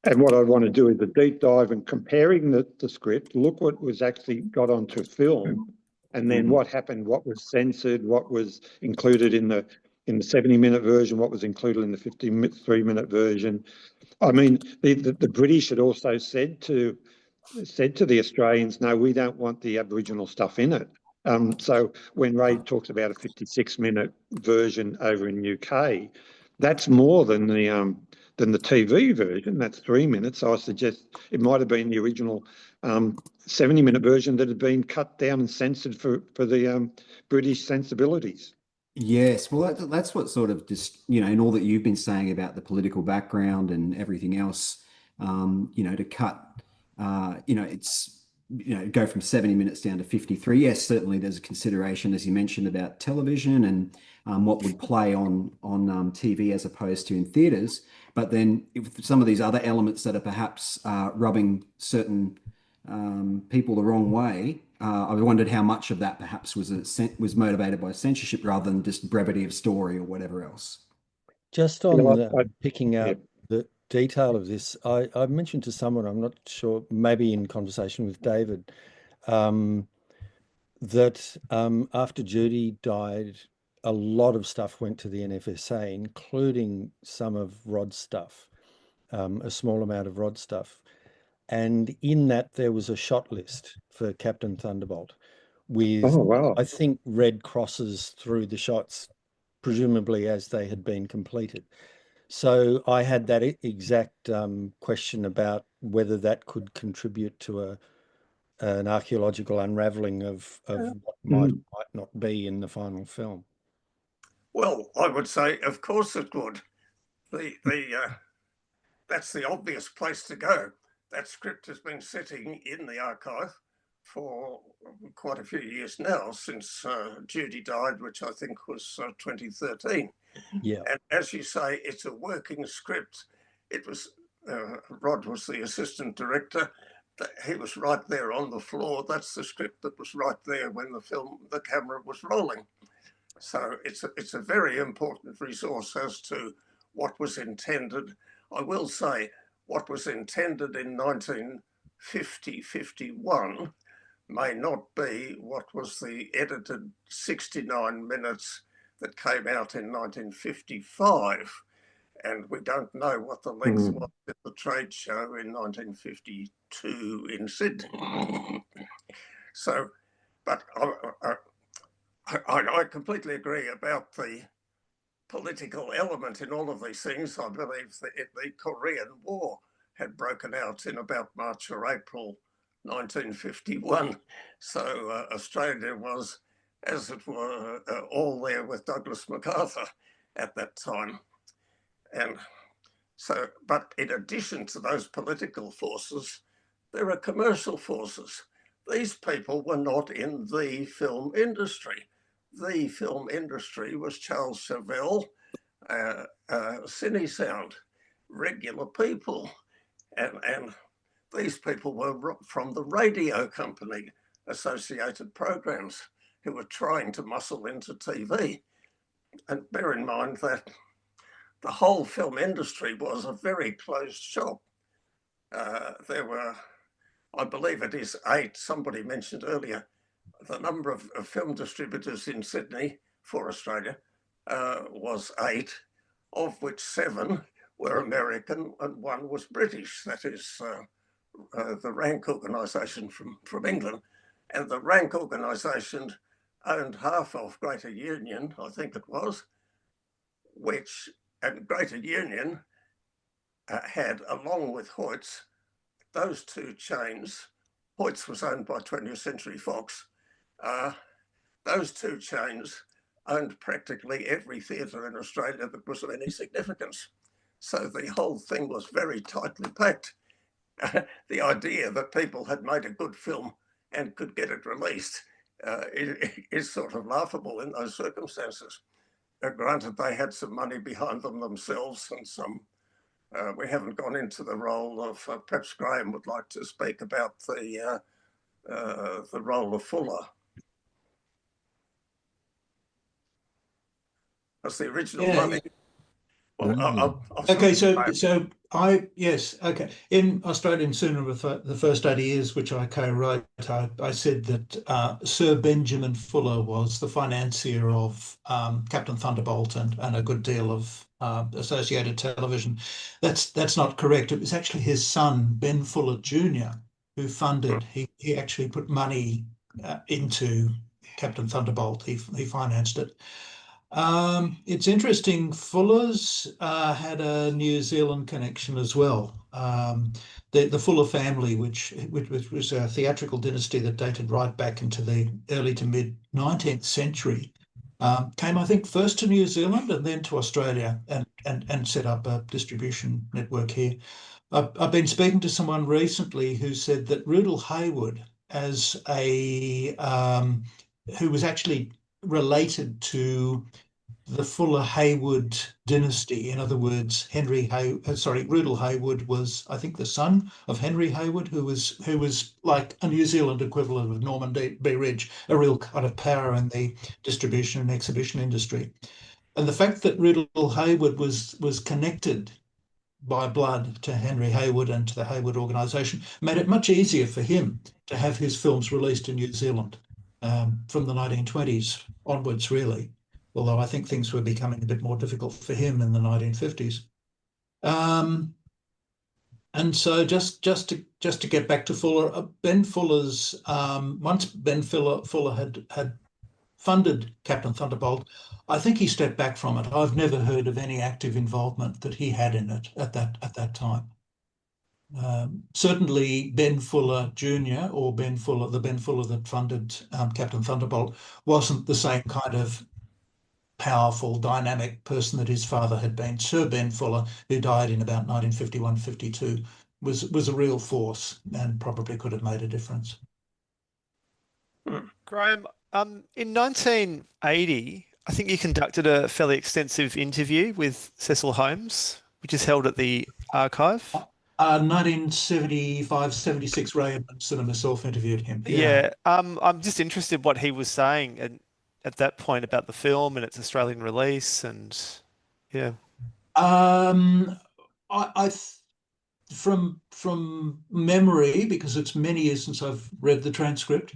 And what I want to do is a deep dive and comparing the script, look what was actually got onto film, and then what happened, what was censored, what was included in the 70-minute version, what was included in the 53-minute version. I mean, the British had also said to the Australians, no, we don't want the Aboriginal stuff in it. So when Ray talks about a 56-minute version over in UK, that's more than the TV version. That's 3 minutes. So I suggest it might have been the original 70-minute version that had been cut down and censored for the British sensibilities. Yes, well, that's what sort of just, in all that you've been saying about the political background and everything else, to cut, it's, go from 70 minutes down to 53. Yes, certainly there's a consideration, as you mentioned, about television and what would play on TV as opposed to in theatres. But then if some of these other elements that are perhaps rubbing certain people the wrong way, I wondered how much of that perhaps was motivated by censorship rather than just brevity of story or whatever else. Just on picking out the detail of this, I mentioned to someone, I'm not sure, maybe in conversation with David, that after Judy died, a lot of stuff went to the NFSA, including some of Rod's stuff, a small amount of Rod's stuff. And in that, there was a shot list for Captain Thunderbolt with, I think, red crosses through the shots, presumably as they had been completed. So I had that exact question about whether that could contribute to an archaeological unravelling of what might not be in the final film. Well, I would say, of course it would. That's the obvious place to go. That script has been sitting in the archive for quite a few years now, since Judy died, which I think was 2013. Yeah. And as you say, it's a working script. It was Rod was the assistant director. He was right there on the floor. That's the script that was right there when the camera was rolling. So it's a very important resource as to what was intended. I will say what was intended in 1950-51 may not be what was the edited 69 minutes that came out in 1955. And we don't know what the length was at the trade show in 1952 in Sydney. So, but I completely agree about the political element in all of these things. I believe that the Korean War had broken out in about March or April 1951. So Australia was, as it were, all there with Douglas MacArthur at that time. And so, but in addition to those political forces, there are commercial forces. These people were not in the film industry. The film industry was Charles Chauvel, Cine Sound, regular people. And these people were from the radio company, Associated Programs, who were trying to muscle into TV. And bear in mind that the whole film industry was a very closed shop. There were, I believe it is 8, somebody mentioned earlier, the number of film distributors in Sydney for Australia was 8, of which 7 were American and 1 was British. That is the Rank organisation from England. And the Rank organisation owned half of Greater Union, I think it was, which, and Greater Union had, along with Hoyts, those 2 chains. Hoyts was owned by 20th Century Fox. Those 2 chains owned practically every theatre in Australia that was of any significance. So the whole thing was very tightly packed. the idea that people had made a good film and could get it released is sort of laughable in those circumstances. Granted, they had some money behind them themselves, and some. We haven't gone into the role of. Perhaps Graham would like to speak about the role of Fuller. That's the original money. Well, okay, yes, okay. In Australian cinema for the first 80 years, which I co-wrote, I said that Sir Benjamin Fuller was the financier of Captain Thunderbolt and a good deal of Associated Television. That's not correct. It was actually his son, Ben Fuller Jr., who funded. He actually put money into Captain Thunderbolt. He financed it. It's interesting. Fuller's had a New Zealand connection as well. The Fuller family, which was a theatrical dynasty that dated right back into the early to mid 19th century, came, I think, first to New Zealand and then to Australia and set up a distribution network here. I've been speaking to someone recently who said that Rudel Haywood, as a who was actually related to the Fuller Haywood dynasty. In other words, Rudel Haywood was, I think, the son of Henry Haywood, who was like a New Zealand equivalent of Norman B. Ridge, a real kind of power in the distribution and exhibition industry. And the fact that Rudel Haywood was connected by blood to Henry Haywood and to the Haywood organisation made it much easier for him to have his films released in New Zealand from the 1920s onwards, really. Although I think things were becoming a bit more difficult for him in the 1950s. And so just to get back to Fuller, Ben Fuller's, once Ben Fuller had funded Captain Thunderbolt, I think he stepped back from it. I've never heard of any active involvement that he had in it at that time. Certainly Ben Fuller Jr. or the Ben Fuller that funded Captain Thunderbolt wasn't the same kind of powerful, dynamic person that his father had been. Sir Ben Fuller, who died in about 1951-52, was a real force and probably could have made a difference. Graham, in 1980, I think you conducted a fairly extensive interview with Cecil Holmes, which is held at the archive. 1975-76, Ray Edmondson and myself interviewed him. Yeah. I'm just interested what he was saying at that point about the film and its Australian release, and yeah. From memory, because it's many years since I've read the transcript,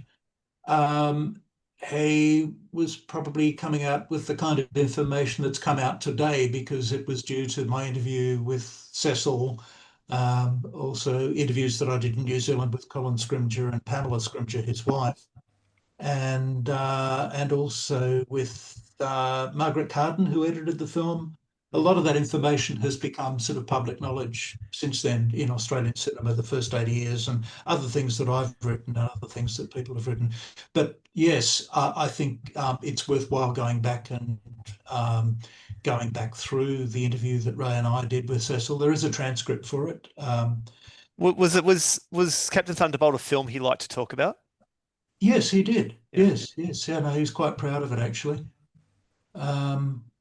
he was probably coming out with the kind of information that's come out today, because it was due to my interview with Cecil, also interviews that I did in New Zealand with Colin Scrimger and Pamela Scrimger, his wife, and also with Margaret Cardin, who edited the film. A lot of that information has become sort of public knowledge since then in Australian cinema, the first 80 years, and other things that I've written and other things that people have written. But yes, I think it's worthwhile going back and going back through the interview that Ray and I did with Cecil. There is a transcript for it. Was Captain Thunderbolt a film he liked to talk about? Yes, he did. Yeah. Yes. Yeah, no, he was quite proud of it, actually.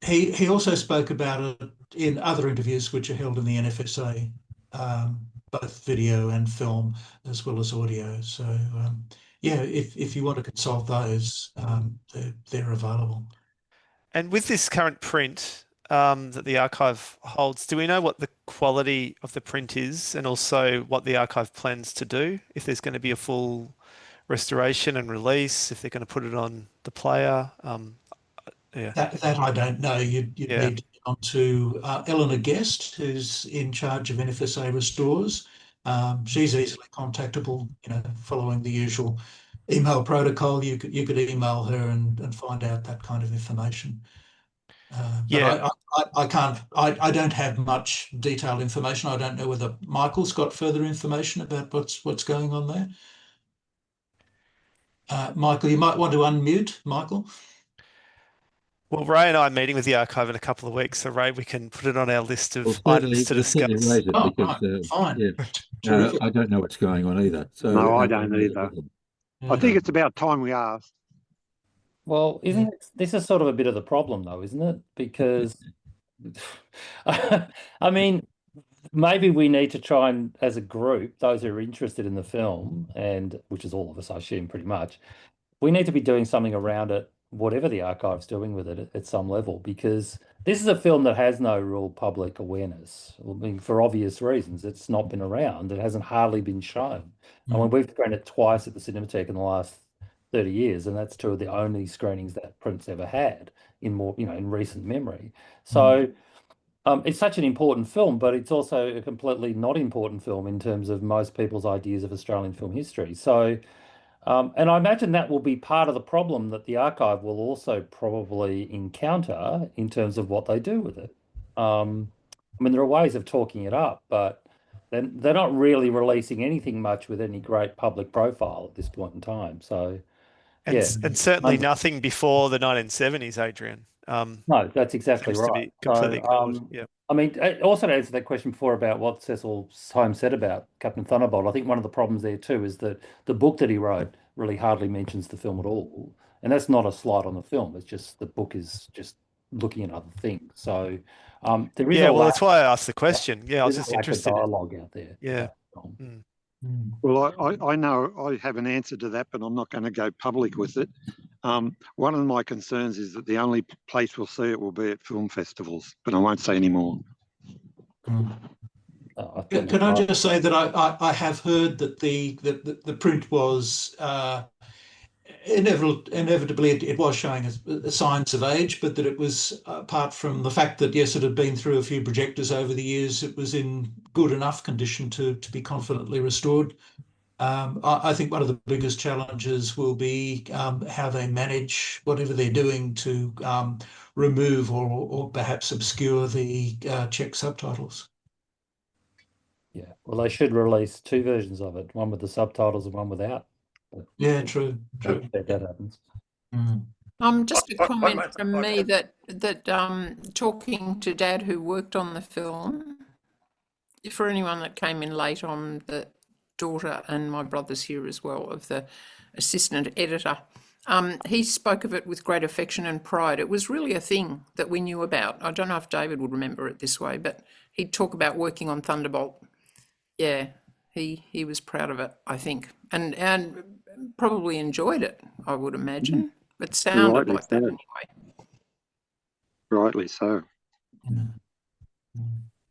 He also spoke about it in other interviews which are held in the NFSA, both video and film as well as audio. So yeah, if you want to consult those, they're available. And with this current print that the archive holds, do we know what the quality of the print is, and also what the archive plans to do, if there's going to be a full restoration and release, if they're going to put it on the player? Yeah. That I don't know. You'd need to get on to Eleanor Guest, who's in charge of NFSA Restores. She's easily contactable, following the usual email protocol. You could email her and find out that kind of information. But I can't. I don't have much detailed information. I don't know whether Michael's got further information about what's going on there. Michael, you might want to unmute, Michael. Well, Ray and I are meeting with the archive in a couple of weeks, so Ray, we can put it on our list Well, of items to we'll certainly discuss. raise it Oh, because right, fine. yeah, Terrific. I don't know what's going on either. So No, I don't either. I think it's about time we asked. Well, this is sort of a bit of the problem, though, isn't it? Because, I mean, maybe we need to try and, as a group, those who are interested in the film, and which is all of us, I assume, pretty much, we need to be doing something around it, whatever the archive's doing with it at some level, because this is a film that has no real public awareness. I mean, for obvious reasons, it's not been around. It hasn't hardly been shown. I mean, we've screened it twice at the Cinematheque in the last 30 years, and that's two of the only screenings that print's ever had in more, in recent memory. So it's such an important film, but it's also a completely not important film in terms of most people's ideas of Australian film history. So, and I imagine that will be part of the problem that the archive will also probably encounter in terms of what they do with it. I mean, there are ways of talking it up, but they're not really releasing anything much with any great public profile at this point in time. So, And, and certainly nothing before the 1970s, Adrian. No, that's exactly seems to right. be completely ignored. Yeah. I mean, also to answer that question before about what Cecil Holmes said about Captain Thunderbolt, I think one of the problems there too is that the book that he wrote really hardly mentions the film at all. And that's not a slight on the film. It's just the book is just looking at other things. So there is that's why I asked the question. Yeah, I was just interested. Dialogue out there. Yeah. Well, I know I have an answer to that, but I'm not going to go public with it. One of my concerns is that the only place we'll see it will be at film festivals, but I won't say any more. Can I just say that I have heard that the print was inevitably it was showing signs of age, but that it was, apart from the fact that yes, it had been through a few projectors over the years, it was in good enough condition to be confidently restored. I think one of the biggest challenges will be how they manage whatever they're doing to remove or perhaps obscure the Czech subtitles. Yeah, well, they should release two versions of it, one with the subtitles and one without. Yeah, true. That happens. Just a comment from me that talking to Dad, who worked on the film, for anyone that came in late, on the daughter and my brother's here as well, of the assistant editor. He spoke of it with great affection and pride. It was really a thing that we knew about. I don't know if David would remember it this way, but he'd talk about working on Thunderbolt. Yeah, he was proud of it, I think, and probably enjoyed it, I would imagine. It sounded like that anyway. Rightly so.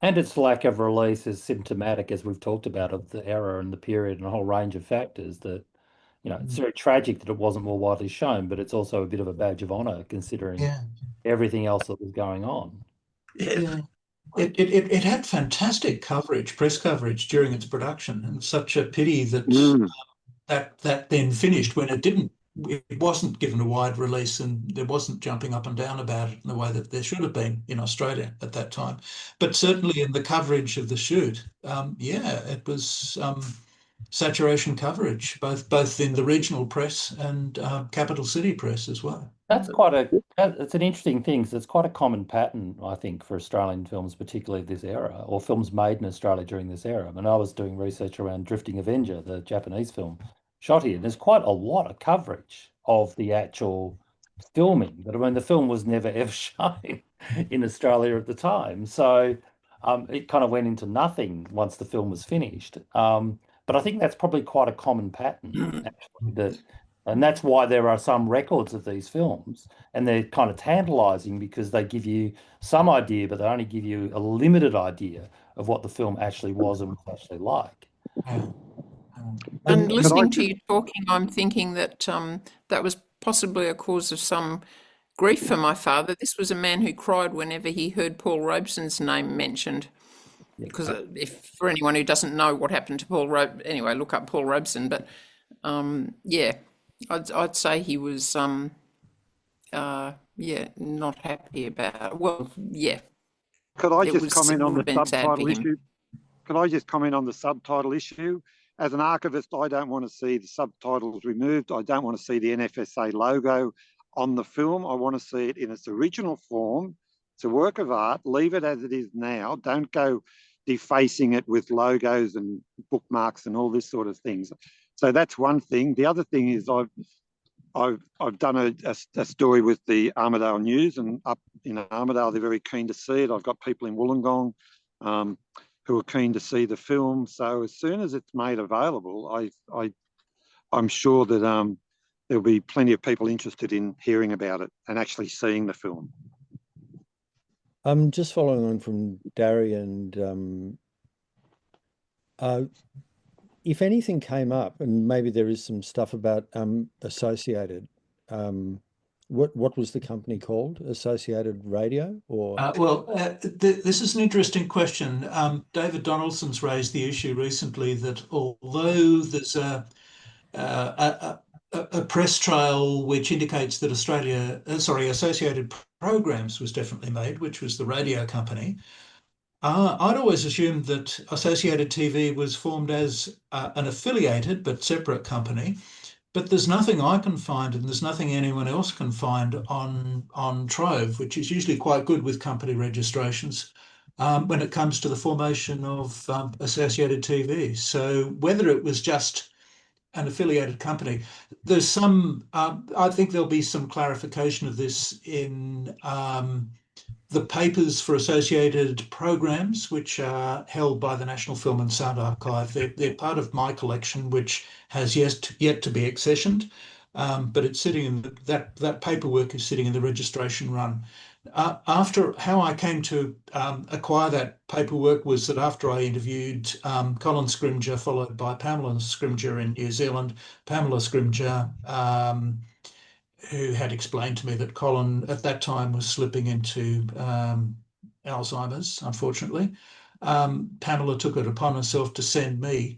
And its lack of release is symptomatic, as we've talked about, of the era and the period and a whole range of factors that, it's very tragic that it wasn't more widely shown, but it's also a bit of a badge of honour considering everything else that was going on. Yeah. It had fantastic coverage, press coverage during its production, and such a pity that that then finished when it didn't. It wasn't given a wide release, and there wasn't jumping up and down about it in the way that there should have been in Australia at that time. But certainly in the coverage of the shoot, it was saturation coverage, both in the regional press and capital city press as well. That's it's an interesting thing, because it's quite a common pattern, I think, for Australian films, particularly this era, or films made in Australia during this era. I mean, I was doing research around Drifting Avenger, the Japanese film shot here, and there's quite a lot of coverage of the actual filming. But I mean, the film was never ever shown in Australia at the time, so it kind of went into nothing once the film was finished. But I think that's probably quite a common pattern, actually, and that's why there are some records of these films, and they're kind of tantalising because they give you some idea, but they only give you a limited idea of what the film actually was and was actually like. And listening to you talking, I'm thinking that that was possibly a cause of some grief for my father. This was a man who cried whenever he heard Paul Robeson's name mentioned. Because if for anyone who doesn't know what happened to Paul Robeson, anyway, look up Paul Robeson. But I'd say he was not happy about it. Well, yeah. Could I just comment on the subtitle issue? Could I just comment on the subtitle issue? As an archivist, I don't want to see the subtitles removed. I don't want to see the NFSA logo. on the film. I want to see it in its original form. It's a work of art. Leave it as it is now. Don't go defacing it with logos and bookmarks and all this sort of things. So that's one thing. The other thing is I've done a story with the Armidale News, and up in Armidale they're very keen to see it. I've got people in Wollongong who are keen to see the film. So as soon as it's made available, I'm sure that there'll be plenty of people interested in hearing about it and actually seeing the film. Just following on from Darry, and if anything came up, and maybe there is some stuff about Associated, what was the company called? Associated Radio, or? This is an interesting question. David Donaldson's raised the issue recently that although there's a press trail which indicates that Associated Programs was definitely made, which was the radio company. I'd always assumed that Associated TV was formed as an affiliated but separate company, but there's nothing I can find, and there's nothing anyone else can find on Trove, which is usually quite good with company registrations, when it comes to the formation of Associated TV. So whether it was just an affiliated company, there's some, I think there'll be some clarification of this in the papers for Associated Programs, which are held by the National Film and Sound Archive. They're part of my collection, which has yet to be accessioned, but it's sitting in that paperwork is sitting in the registration run. After how I came to acquire that paperwork was that after I interviewed Colin Scrimger, followed by Pamela Scrimger in New Zealand, Pamela Scrimger, who had explained to me that Colin at that time was slipping into Alzheimer's, unfortunately. Pamela took it upon herself to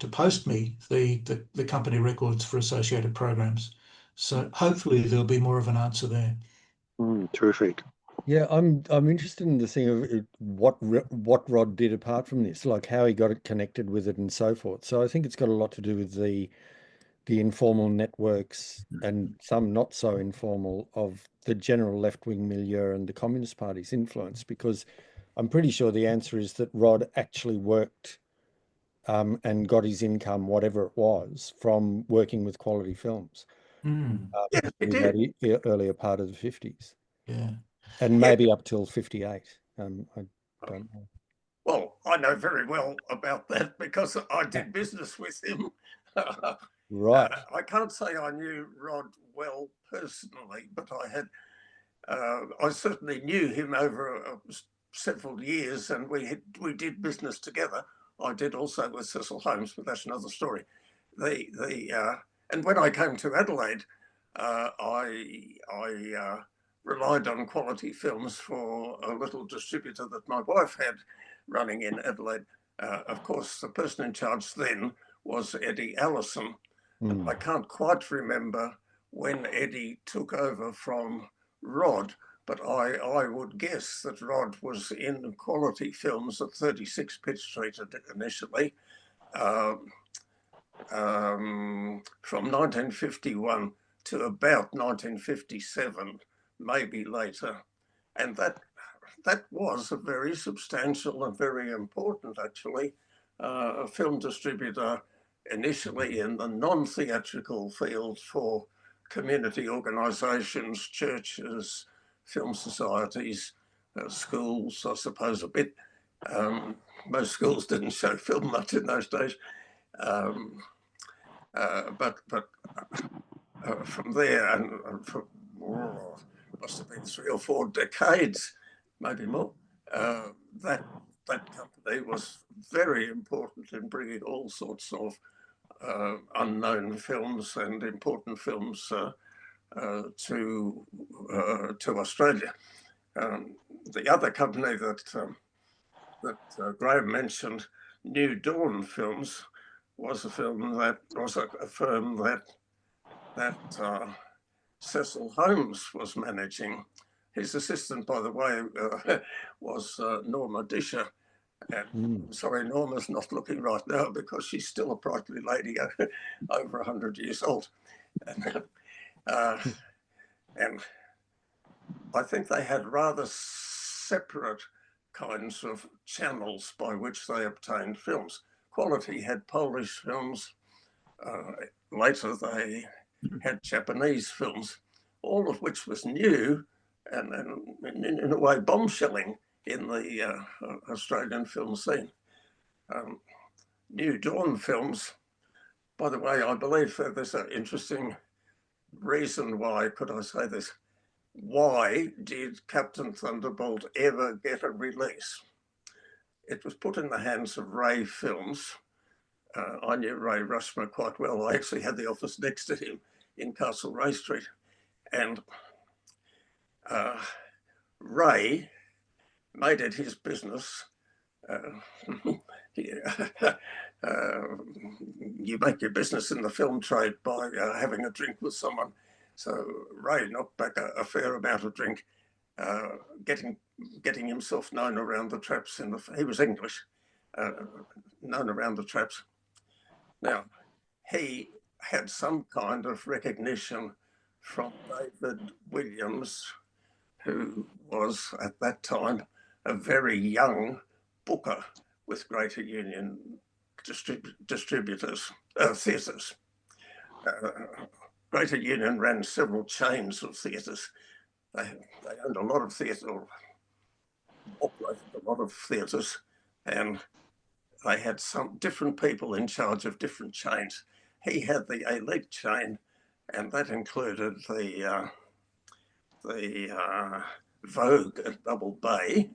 post me the company records for Associated Programs. So hopefully there'll be more of an answer there. Terrific. Yeah, I'm interested in the thing of what Rod did apart from this, like how he got it connected with it and so forth. So I think it's got a lot to do with the informal networks, and some not so informal, of the general left-wing milieu and the Communist Party's influence, because I'm pretty sure the answer is that Rod actually worked and got his income, whatever it was, from working with quality films in that earlier part of the 50s. Yeah. And maybe up till 58. I don't know. Well, I know very well about that because I did business with him. Right. I can't say I knew Rod well personally, but I certainly knew him over several years, and we did business together. I did also with Cecil Holmes, but that's another story. And when I came to Adelaide, I relied on quality films for a little distributor that my wife had running in Adelaide. Of course, the person in charge then was Eddie Allison. I can't quite remember when Eddie took over from Rod, but I would guess that Rod was in quality films at 36 Pitt Street initially, from 1951 to about 1957, maybe later. And that was a very substantial and very important, actually, film distributor initially in the non-theatrical field for community organisations, churches, film societies, schools, I suppose a bit. Most schools didn't show film much in those days. But from there, and for must have been 3 or 4 decades, maybe more, that company was very important in bringing all sorts of unknown films and important films to Australia. The other company that Graham mentioned, New Dawn Films, was a firm that Cecil Holmes was managing. His assistant, by the way, was Norma Disher. And sorry, Norma's not looking right now because she's still a sprightly lady over 100 years old. And I think they had rather separate kinds of channels by which they obtained films. Quality had Polish films. Later they had Japanese films, all of which was new and in a way bombshelling in the Australian film scene. New Dawn films, by the way, I believe there's an interesting reason why, could I say this, why did Captain Thunderbolt ever get a release? It was put in the hands of Ray Films. I knew Ray Rushmer quite well. I actually had the office next to him in Castlereagh Street. And Ray made it his business. You make your business in the film trade by having a drink with someone. So Ray knocked back a fair amount of drink, getting himself known around the traps. He was English, known around the traps. Now, he had some kind of recognition from David Williams, who was at that time a very young booker with Greater Union distributors, theatres. Greater Union ran several chains of theatres. They owned a lot of theatres, or operated a lot of theatres, and they had some different people in charge of different chains. He had the elite chain, and that included the Vogue at Double Bay,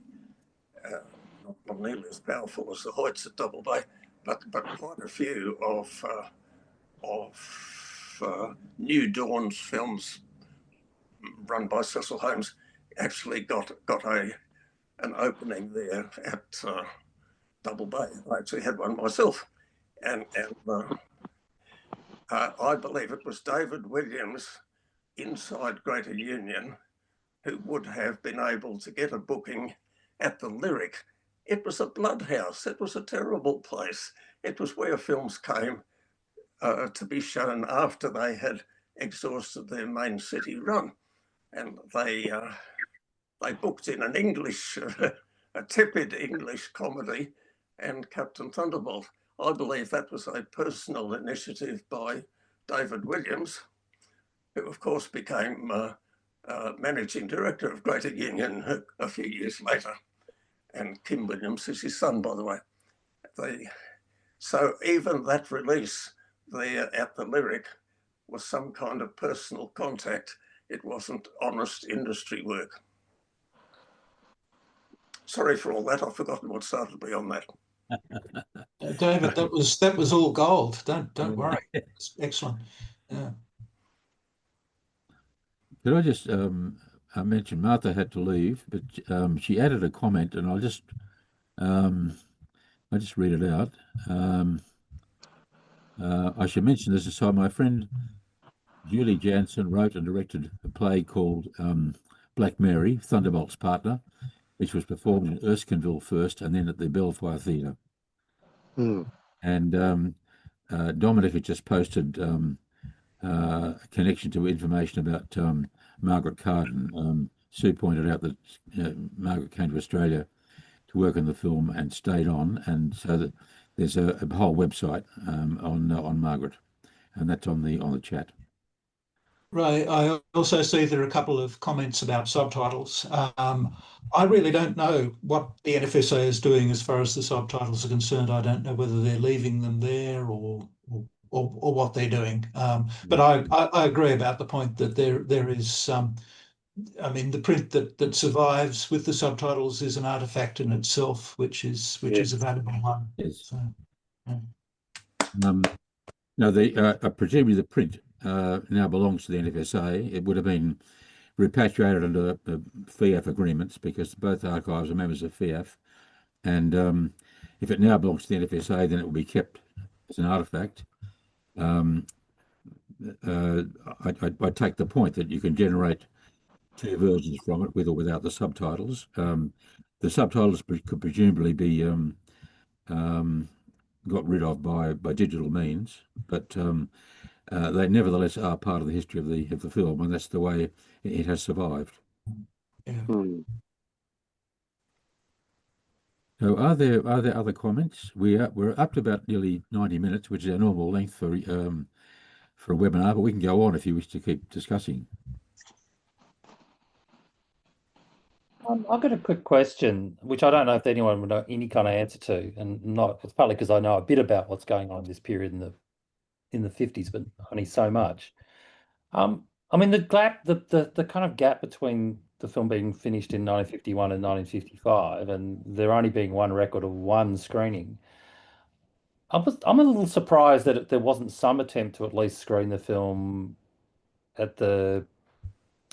not nearly as powerful as the Hoyts at Double Bay, but quite a few of New Dawn's films run by Cecil Holmes actually got an opening there at Double Bay. I actually had one myself, and I believe it was David Williams inside Greater Union who would have been able to get a booking at the Lyric. It was a bloodhouse. It was a terrible place. It was where films came to be shown after they had exhausted their main city run. And they booked in an English, a tepid English comedy and Captain Thunderbolt. I believe that was a personal initiative by David Williams, who of course became managing director of Greater Union a few years later. And Kim Williams is his son, by the way. So even that release there at the Lyric was some kind of personal contact. It wasn't honest industry work. Sorry for all that. I've forgotten what started me on that. David, that was all gold. Don't worry. It's excellent. Yeah. Could I just mention Martha had to leave, but she added a comment, and I'll just read it out. I should mention this aside. My friend Julie Jansen wrote and directed a play called Black Mary, Thunderbolt's partner, which was performed in Erskineville first and then at the Belfire Theatre. And Dominic had just posted a connection to information about Margaret Cardin. Sue pointed out that Margaret came to Australia to work on the film and stayed on, and so that there's a whole website on Margaret, and that's on the chat. Right. I also see there are a couple of comments about subtitles. I really don't know what the NFSA is doing as far as the subtitles are concerned. I don't know whether they're leaving them there or what they're doing. But I agree about the point that there is I mean, the print that survives with the subtitles is an artifact in itself, which is a valuable one. Yes. So, yeah. No, presumably the print now belongs to the NFSA. It would have been repatriated under FIAF agreements because both archives are members of FIAF. And if it now belongs to the NFSA, then it will be kept as an artifact. I take the point that you can generate two versions from it, with or without the subtitles. The subtitles could presumably be got rid of by digital means, but they nevertheless are part of the history of the film, and that's the way it has survived. So are there other comments? We're up to about nearly 90 minutes, which is our normal length for a webinar, but we can go on if you wish to keep discussing. I've got a quick question, which I don't know if anyone would know any kind of answer to, and not. It's partly because I know a bit about what's going on in this period in the 50s, but only so much. I mean, the kind of gap between the film being finished in 1951 and 1955, and there only being one record of one screening. I'm a little surprised that there wasn't some attempt to at least screen the film at the,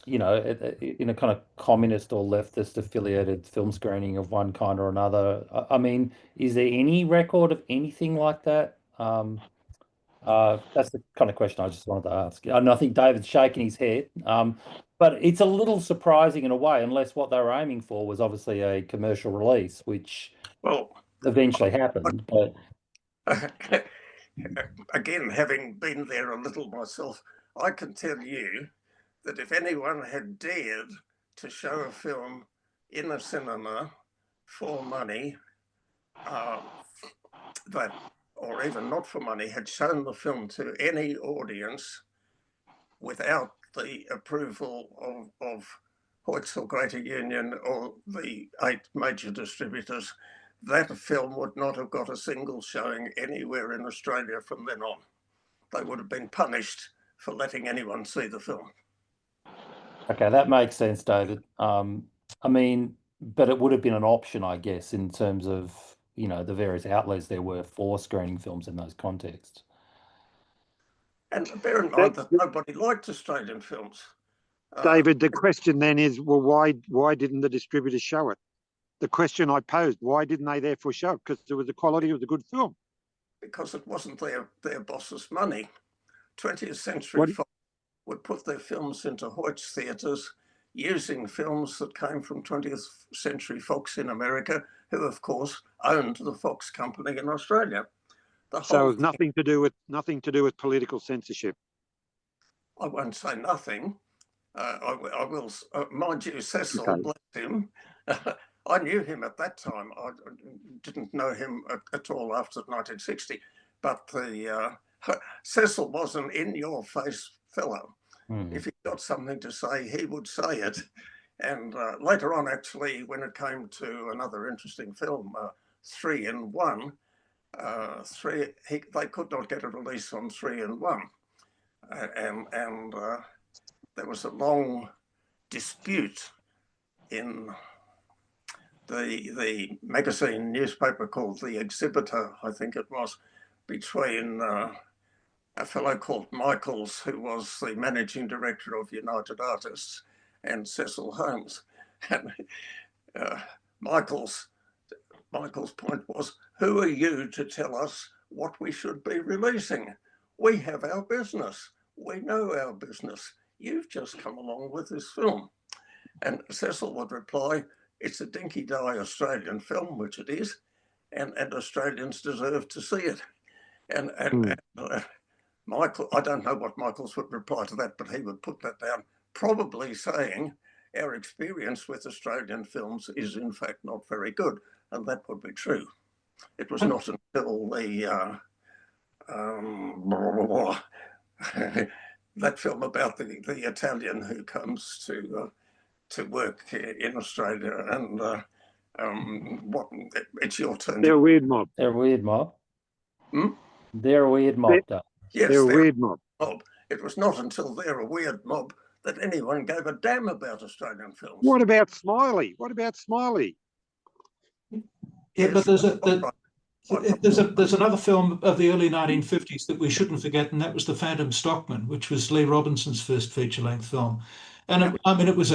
in a kind of communist or leftist affiliated film screening of one kind or another. I mean, is there any record of anything like that? That's the kind of question I just wanted to ask. And I think David's shaking his head, but it's a little surprising in a way, unless what they were aiming for was obviously a commercial release, which eventually happened. But again, having been there a little myself, I can tell you that if anyone had dared to show a film in a cinema for money, or even not for money, had shown the film to any audience without the approval of Hoyts or Greater Union or the 8 major distributors, that film would not have got a single showing anywhere in Australia from then on. They would have been punished for letting anyone see the film. Okay, that makes sense, David. I mean, but it would have been an option, I guess, in terms of, the various outlets there were for screening films in those contexts. And bear in mind that nobody liked Australian films. David, the question then is, well, why didn't the distributors show it? The question I posed, why didn't they therefore show it? Because it was the quality of the good film. Because it wasn't their boss's money. 20th Century Fox would put their films into Hoyts theatres using films that came from 20th Century Fox in America, who of course owned the Fox company in Australia. So it was nothing to do with political censorship. I won't say nothing. I will, mind you, Cecil, bless him. I knew him at that time. I didn't know him at all after 1960, but Cecil was an in-your-face fellow. If he got something to say, he would say it. And later on, actually, when it came to another interesting film, 3 in 1, they could not get a release on 3 in 1. And there was a long dispute in the magazine newspaper called The Exhibitor, I think it was, between a fellow called Michaels, who was the managing director of United Artists, and Cecil Holmes. And Michael's point was, who are you to tell us what we should be releasing? We have our business. We know our business. You've just come along with this film. And Cecil would reply, it's a dinky-die Australian film, which it is, and Australians deserve to see it. And Michael, I don't know what Michaels would reply to that, but he would put that down, probably saying our experience with Australian films is in fact not very good, and that would be true. It was not until the that film about the Italian who comes to work in Australia, and it's your turn. They're a weird mob. They're a weird mob. Hmm? They're a weird mob. Yes, they're a weird mob. It was not until they're a weird mob that anyone gave a damn about Australian films. What about Smiley? What about Smiley? Yeah, but there's another film of the early 1950s that we shouldn't forget, and that was The Phantom Stockman, which was Lee Robinson's first feature-length film. And it was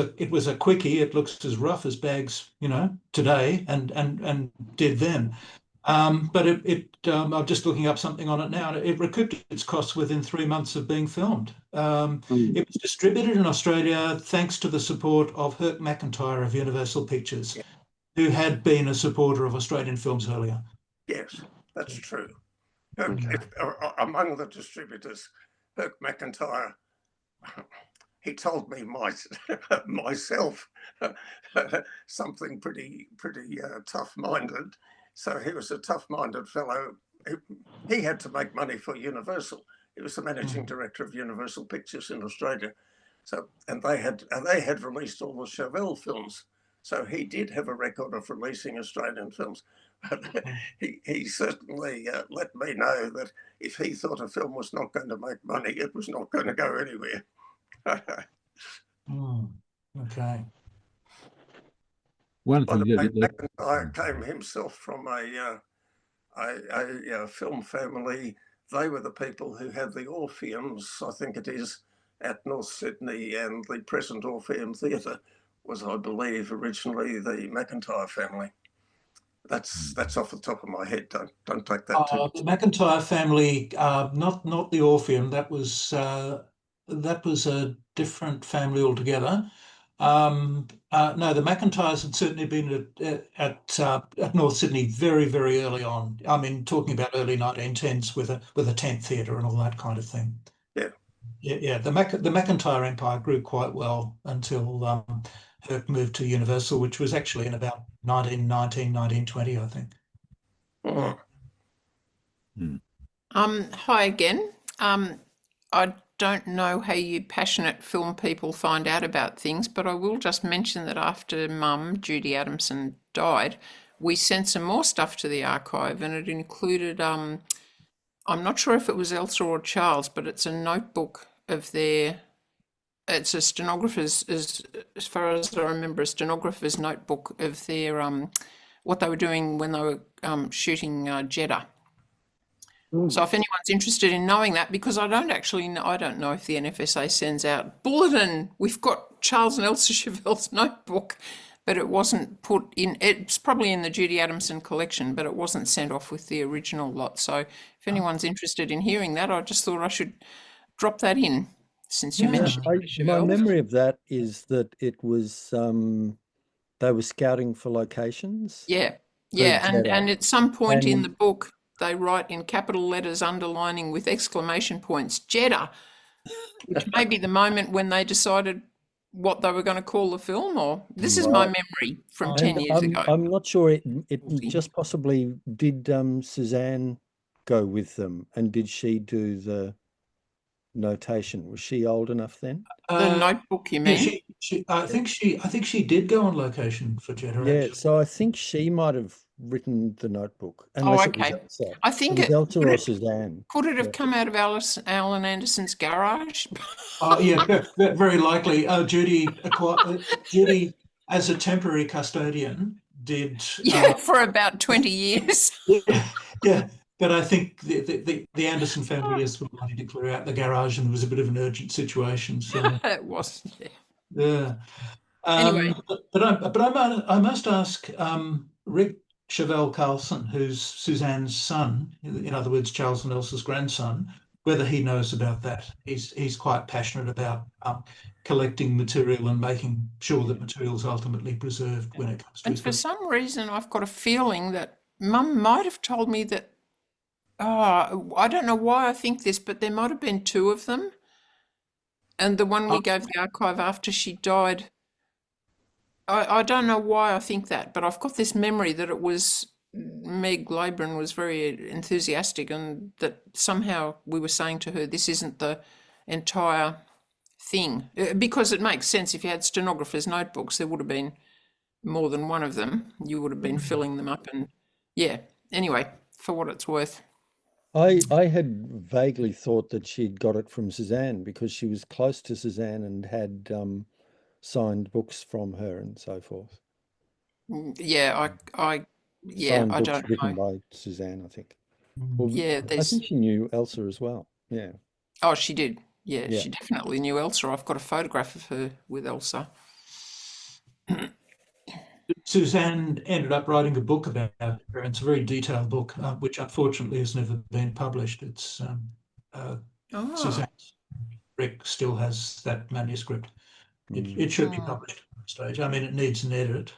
a quickie. It looks as rough as bags, today, and did then. But I'm just looking up something on it now, and it recouped its costs within 3 months of being filmed. It was distributed in Australia thanks to the support of Herc McIntyre of Universal Pictures, who had been a supporter of Australian films earlier. Yes, that's true. Among the distributors, Herc McIntyre, he told me myself something pretty tough-minded. So he was a tough-minded fellow. He had to make money for Universal. He was the managing director of Universal Pictures in Australia. So, and they had released all the Chauvel films. So he did have a record of releasing Australian films. He certainly let me know that if he thought a film was not going to make money, it was not going to go anywhere. Okay. One Well, thing McIntyre came himself from a film family. They were the people who had the Orpheums, I think it is, at North Sydney, and the present Orpheum Theatre was, I believe, originally the McIntyre family. That's off the top of my head. Don't take that too. The McIntyre family, not the Orpheum. That was a different family altogether. No, the McIntyres had certainly been at North Sydney very, very early on. I mean, talking about early 1910s with a tent theatre and all that kind of thing. Yeah. Yeah. The McIntyre empire grew quite well until Herc moved to Universal, which was actually in about 1919, 1920, I think. Hi again. I don't know how you passionate film people find out about things, but I will just mention that after Mum, Judy Adamson, died, we sent some more stuff to the archive, and it included, I'm not sure if it was Elsa or Charles, but it's a notebook of their, it's a stenographer's, as far as I remember, a stenographer's notebook of their, what they were doing when they were shooting Jeddah. So if anyone's interested in knowing that, because I don't know if the NFSA sends out bulletin, we've got Charles and Elsa Chauvel's notebook, but it wasn't put in, it's probably in the Judy Adamson collection, but it wasn't sent off with the original lot. So if anyone's interested in hearing that, I just thought I should drop that in since you mentioned my memory of that is that it was, they were scouting for locations. Yeah, and at some point in the book, they write in capital letters underlining with exclamation points, Jeddah, which may be the moment when they decided what they were going to call the film, or this is my memory from 10 years ago. I'm not sure it just possibly did Suzanne go with them, and did she do the notation? Was she old enough then? The notebook, you mean? Yeah, I think she did go on location for Jeddah. Yeah, actually. so I think she might have written the notebook. Okay. I think it Elsa or Suzanne. Could it have come out of Alan Anderson's garage? Yeah, very likely. Judy, as a temporary custodian, did. For about 20 years. Yeah. But I think the Anderson family is wanting to clear out the garage, and there was a bit of an urgent situation. So it was, yeah. Anyway, but I must ask Rick Chauvel Carlson, who's Suzanne's son, in other words, Charles and Elsa's grandson, whether he knows about that. He's quite passionate about collecting material and making sure that material is ultimately preserved when it comes to. And for some reason, I've got a feeling that Mum might have told me that. I don't know why I think this, but there might have been two of them. And the one we gave the archive after she died, I don't know why I think that, but I've got this memory that it was Meg Labron was very enthusiastic, and that somehow we were saying to her, this isn't the entire thing. Because it makes sense, if you had stenographers' notebooks, there would have been more than one of them. You would have been filling them up, and yeah. Anyway, for what it's worth. I had vaguely thought that she'd got it from Suzanne, because she was close to Suzanne and had signed books from her and so forth. Yeah, I don't know. Written by Suzanne, I think. Well, yeah, I think she knew Elsa as well. Yeah. Oh, she did. Yeah, she definitely knew Elsa. I've got a photograph of her with Elsa. Suzanne ended up writing a book about her. It's a very detailed book, which unfortunately has never been published. It's Suzanne's. Rick still has that manuscript. It should be published at some stage. I mean, it needs an edit,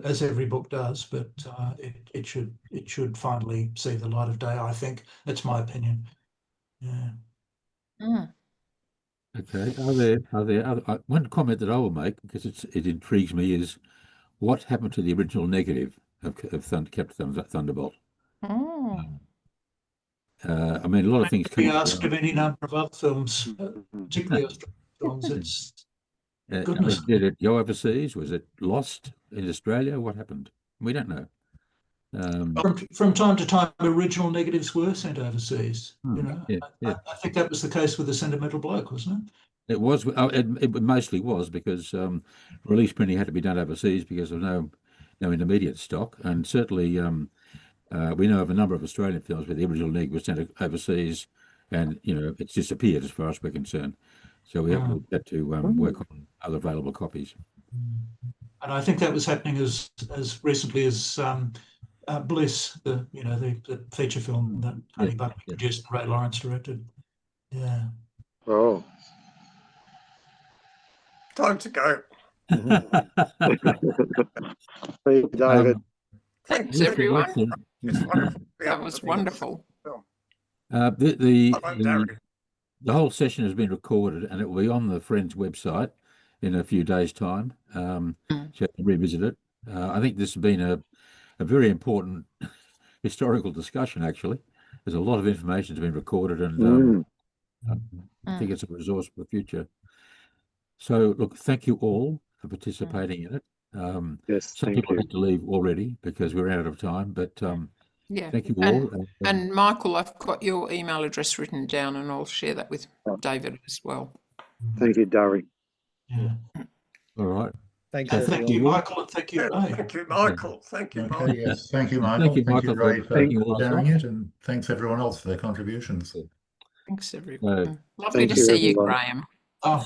as every book does, but it should finally see the light of day. I think that's my opinion. Yeah. Okay. Are there other, one comment that I will make, because it intrigues me, is what happened to the original negative of Captain Thunderbolt? Oh. I mean, a lot of things We came asked of any number of other films, particularly Australian films. It's I goodness. mean, did it go overseas? Was it lost in Australia? What happened? We don't know. From time to time, original negatives were sent overseas. You know, yeah. I think that was the case with The Sentimental Bloke, wasn't it? It was. It mostly was because release printing had to be done overseas because of no intermediate stock, and certainly we know of a number of Australian films where the original neg was sent overseas, and it's disappeared as far as we're concerned. So we had to work on other available copies. And I think that was happening as recently as Bliss, the feature film that Tony Boutmy produced and Ray Lawrence directed. Yeah. Oh. Time to go. David. Thanks, everyone. That was wonderful. The whole session has been recorded and it will be on the Friends website in a few days' time. So you can revisit it. I think this has been a very important historical discussion, actually. There's a lot of information that's been recorded, and I think it's a resource for the future. So, look, thank you all for participating in it. Yes, some people had to leave already because we're out of time, but thank you all. And Michael, I've got your email address written down, and I'll share that with David as well. Thank you, Darry. Yeah. All right. Thank you, Michael, and thank you, Ray. Thank you, Michael. Thank you, Michael. Yes, thank you, Michael. Thank you, Ray, for sharing it, and thanks everyone else for their contributions. Thanks, everyone. Lovely to you, see you, everyone. Graham. Oh,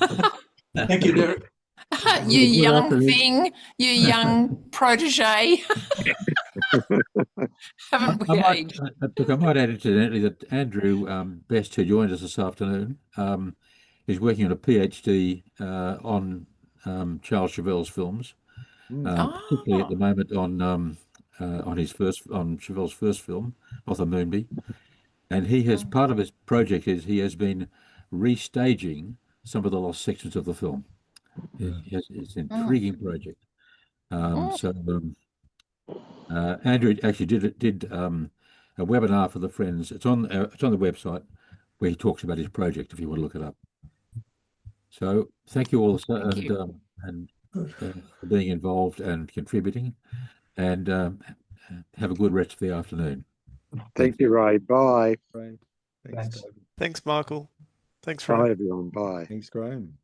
thank you, Derek. You young thing, you young protege. Haven't we aged? Look, I might add incidentally that Andrew Best, who joined us this afternoon, is working on a PhD on Charles Chauvel's films, particularly at the moment on Chauvel's first film, Arthur Moonby, and he has part of his project is he has been restaging some of the lost sections of the film. It's an intriguing project. Andrew actually did a webinar for the Friends. It's on the website where he talks about his project. If you want to look it up. So thank you all and for being involved and contributing, and have a good rest of the afternoon. Thank you, Ray. Bye. Thanks. Thanks, Michael. Thanks, Bye, Ray. everyone. Bye. Thanks, Graham.